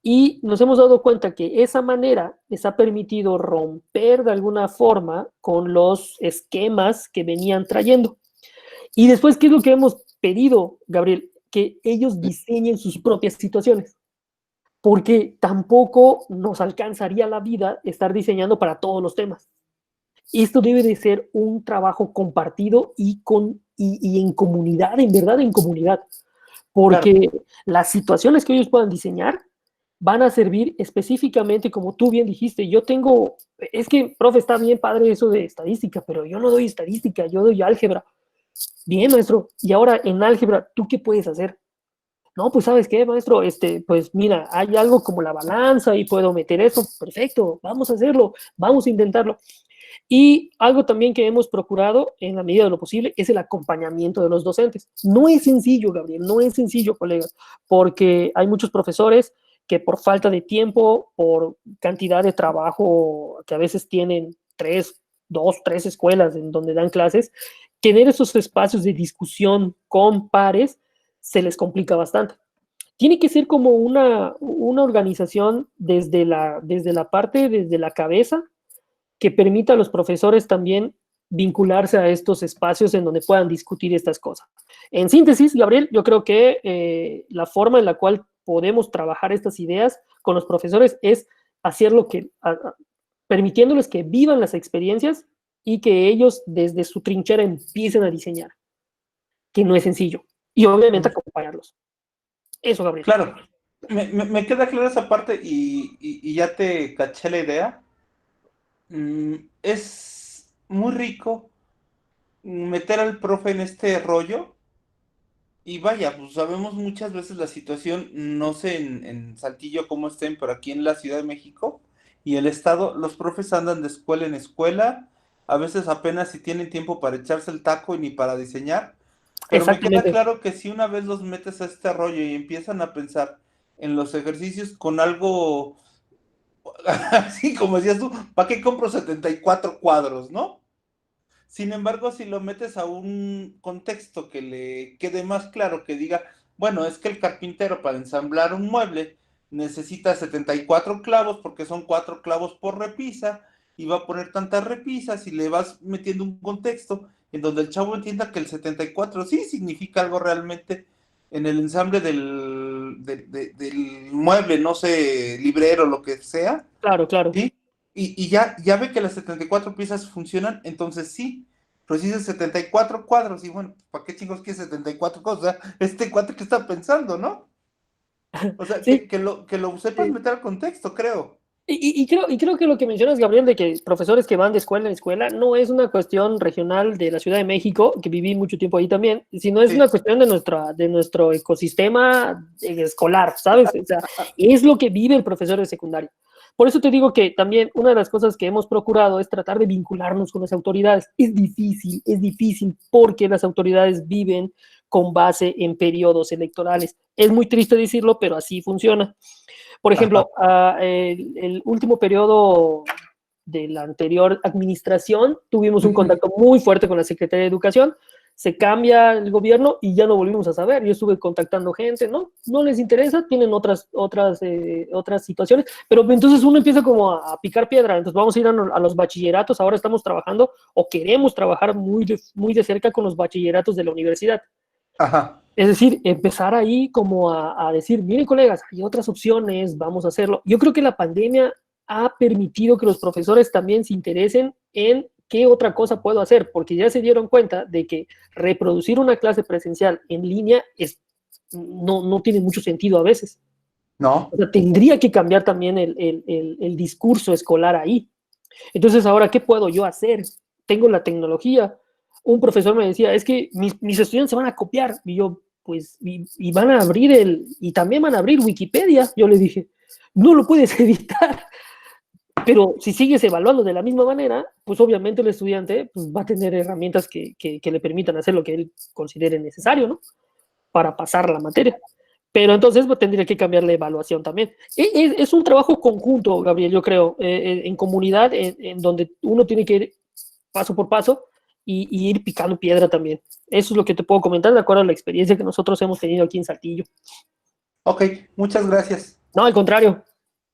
Y nos hemos dado cuenta que esa manera les ha permitido romper de alguna forma con los esquemas que venían trayendo. Y después, ¿qué es lo que hemos pedido, Gabriel? Que ellos diseñen sus propias situaciones. Porque tampoco nos alcanzaría la vida estar diseñando para todos los temas. Esto debe de ser un trabajo compartido y en comunidad, en verdad en comunidad. Porque las situaciones que ellos puedan diseñar van a servir específicamente, como tú bien dijiste, es que, profe, está bien padre eso de estadística, pero yo no doy estadística, yo doy álgebra. Bien, maestro, y ahora en álgebra, ¿tú qué puedes hacer? No, pues, ¿sabes qué, maestro? Pues, mira, hay algo como la balanza y puedo meter eso. Perfecto, vamos a hacerlo, vamos a intentarlo. Y algo también que hemos procurado, en la medida de lo posible, es el acompañamiento de los docentes. No es sencillo, Gabriel, no es sencillo, colegas, porque hay muchos profesores que por falta de tiempo, por cantidad de trabajo, que a veces tienen 2, 3 escuelas en donde dan clases, tener esos espacios de discusión con pares se les complica bastante. Tiene que ser como una organización desde la cabeza, que permita a los profesores también vincularse a estos espacios en donde puedan discutir estas cosas. En síntesis, Gabriel, yo creo que la forma en la cual podemos trabajar estas ideas con los profesores es hacerlo permitiéndoles que vivan las experiencias y que ellos desde su trinchera empiecen a diseñar, que no es sencillo, y obviamente acompañarlos. Eso, Gabriel. Claro, me queda clara esa parte y ya te caché la idea. Es muy rico meter al profe en este rollo y vaya, pues sabemos muchas veces la situación, no sé en Saltillo cómo estén, pero aquí en la Ciudad de México y el estado, los profes andan de escuela en escuela, a veces apenas si tienen tiempo para echarse el taco y ni para diseñar, pero me queda claro que si una vez los metes a este rollo y empiezan a pensar en los ejercicios con algo así como decías tú, ¿para qué compro 74 cuadros, no? Sin embargo, si lo metes a un contexto que le quede más claro, que diga, bueno, es que el carpintero para ensamblar un mueble necesita 74 clavos porque son 4 clavos por repisa y va a poner tantas repisas y le vas metiendo un contexto en donde el chavo entienda que el 74 sí significa algo realmente en el ensamble del mueble, no sé, librero, lo que sea. Claro, claro. ¿Sí? Y ya ve que las 74 piezas funcionan, entonces sí, pero si dices 74 cuadros, y bueno, ¿para qué chingos quieres 74 cosas? O sea, este cuate que está pensando, ¿no? O sea, sí. que lo sepas meter al contexto, creo. Y creo que lo que mencionas, Gabriel, de que profesores que van de escuela en escuela, no es una cuestión regional de la Ciudad de México, que viví mucho tiempo ahí también, sino es una cuestión de nuestro ecosistema escolar, ¿sabes? O sea, es lo que vive el profesor de secundaria. Por eso te digo que también una de las cosas que hemos procurado es tratar de vincularnos con las autoridades. Es difícil, porque las autoridades viven con base en periodos electorales. Es muy triste decirlo, pero así funciona. Por ejemplo, el último periodo de la anterior administración tuvimos un contacto muy fuerte con la Secretaría de Educación, se cambia el gobierno y ya no volvimos a saber. Yo estuve contactando gente, no les interesa, tienen otras situaciones, pero entonces uno empieza como a picar piedra. Entonces vamos a ir a los bachilleratos, ahora estamos trabajando o queremos trabajar muy de cerca con los bachilleratos de la universidad. Ajá. Es decir, empezar ahí como a decir, miren colegas, hay otras opciones, vamos a hacerlo. Yo creo que la pandemia ha permitido que los profesores también se interesen en qué otra cosa puedo hacer, porque ya se dieron cuenta de que reproducir una clase presencial en línea no tiene mucho sentido a veces. No. O sea, tendría que cambiar también el discurso escolar ahí. Entonces, ahora, ¿qué puedo yo hacer? Tengo la tecnología. Un profesor me decía, es que mis estudiantes se van a copiar. Y yo, pues, y van a abrir y también van a abrir Wikipedia. Yo le dije, no lo puedes evitar. Pero si sigues evaluando de la misma manera, pues obviamente el estudiante pues, va a tener herramientas que le permitan hacer lo que él considere necesario, ¿no? Para pasar la materia. Pero entonces pues, tendría que cambiar la evaluación también. Es un trabajo conjunto, Gabriel, yo creo, en comunidad, en donde uno tiene que ir paso por paso y ir picando piedra también. Eso es lo que te puedo comentar de acuerdo a la experiencia que nosotros hemos tenido aquí en Saltillo. Ok, muchas gracias. No, al contrario.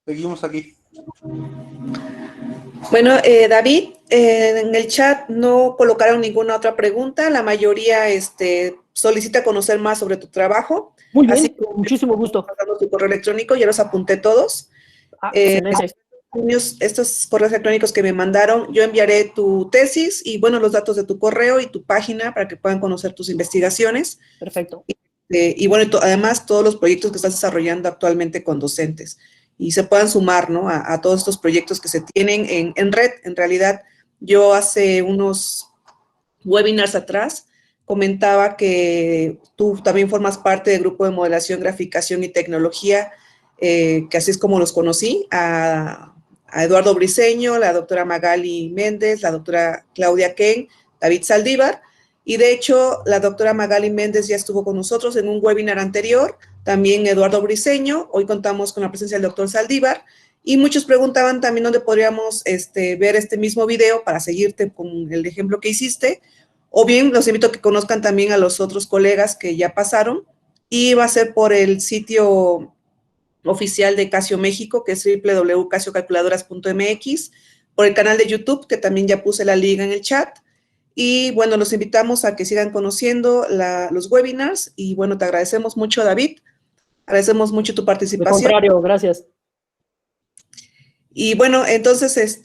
Seguimos aquí. Bueno, David, en el chat no colocaron ninguna otra pregunta. La mayoría solicita conocer más sobre tu trabajo. Muy bien, Así que con muchísimo gusto. pasando tu correo electrónico, ya los apunté todos. Excelente. Estos correos electrónicos que me mandaron, yo enviaré tu tesis y, bueno, los datos de tu correo y tu página para que puedan conocer tus investigaciones. Perfecto. Y bueno, además todos los proyectos que estás desarrollando actualmente con docentes y se puedan sumar, ¿no? a todos estos proyectos que se tienen en red. En realidad, yo hace unos webinars atrás comentaba que tú también formas parte del grupo de modelación, graficación y tecnología, que así es como los conocí, a Eduardo Briceño, la doctora Magali Méndez, la doctora Claudia Ken, David Saldívar, y de hecho la doctora Magali Méndez ya estuvo con nosotros en un webinar anterior, también Eduardo Briceño, hoy contamos con la presencia del doctor Saldívar, y muchos preguntaban también dónde podríamos ver este mismo video para seguirte con el ejemplo que hiciste, o bien los invito a que conozcan también a los otros colegas que ya pasaron, y va a ser por el sitio oficial de Casio México, que es www.casiocalculadoras.mx, por el canal de YouTube, que también ya puse la liga en el chat, y bueno, los invitamos a que sigan conociendo los webinars, y bueno, te agradecemos mucho, David, agradecemos mucho tu participación. Al contrario, gracias. Y bueno, entonces,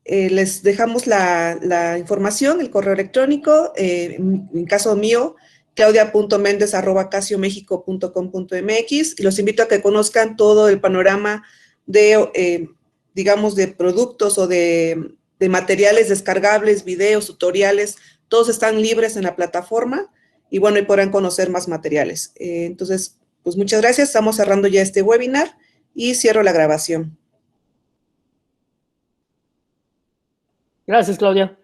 les dejamos la información, el correo electrónico, en caso mío, claudia.mendez@casiomexico.com.mx, y los invito a que conozcan todo el panorama de, digamos, de productos o de materiales descargables, videos, tutoriales, todos están libres en la plataforma, y bueno, y podrán conocer más materiales. Entonces, pues muchas gracias, estamos cerrando ya este webinar, y cierro la grabación. Gracias, Claudia.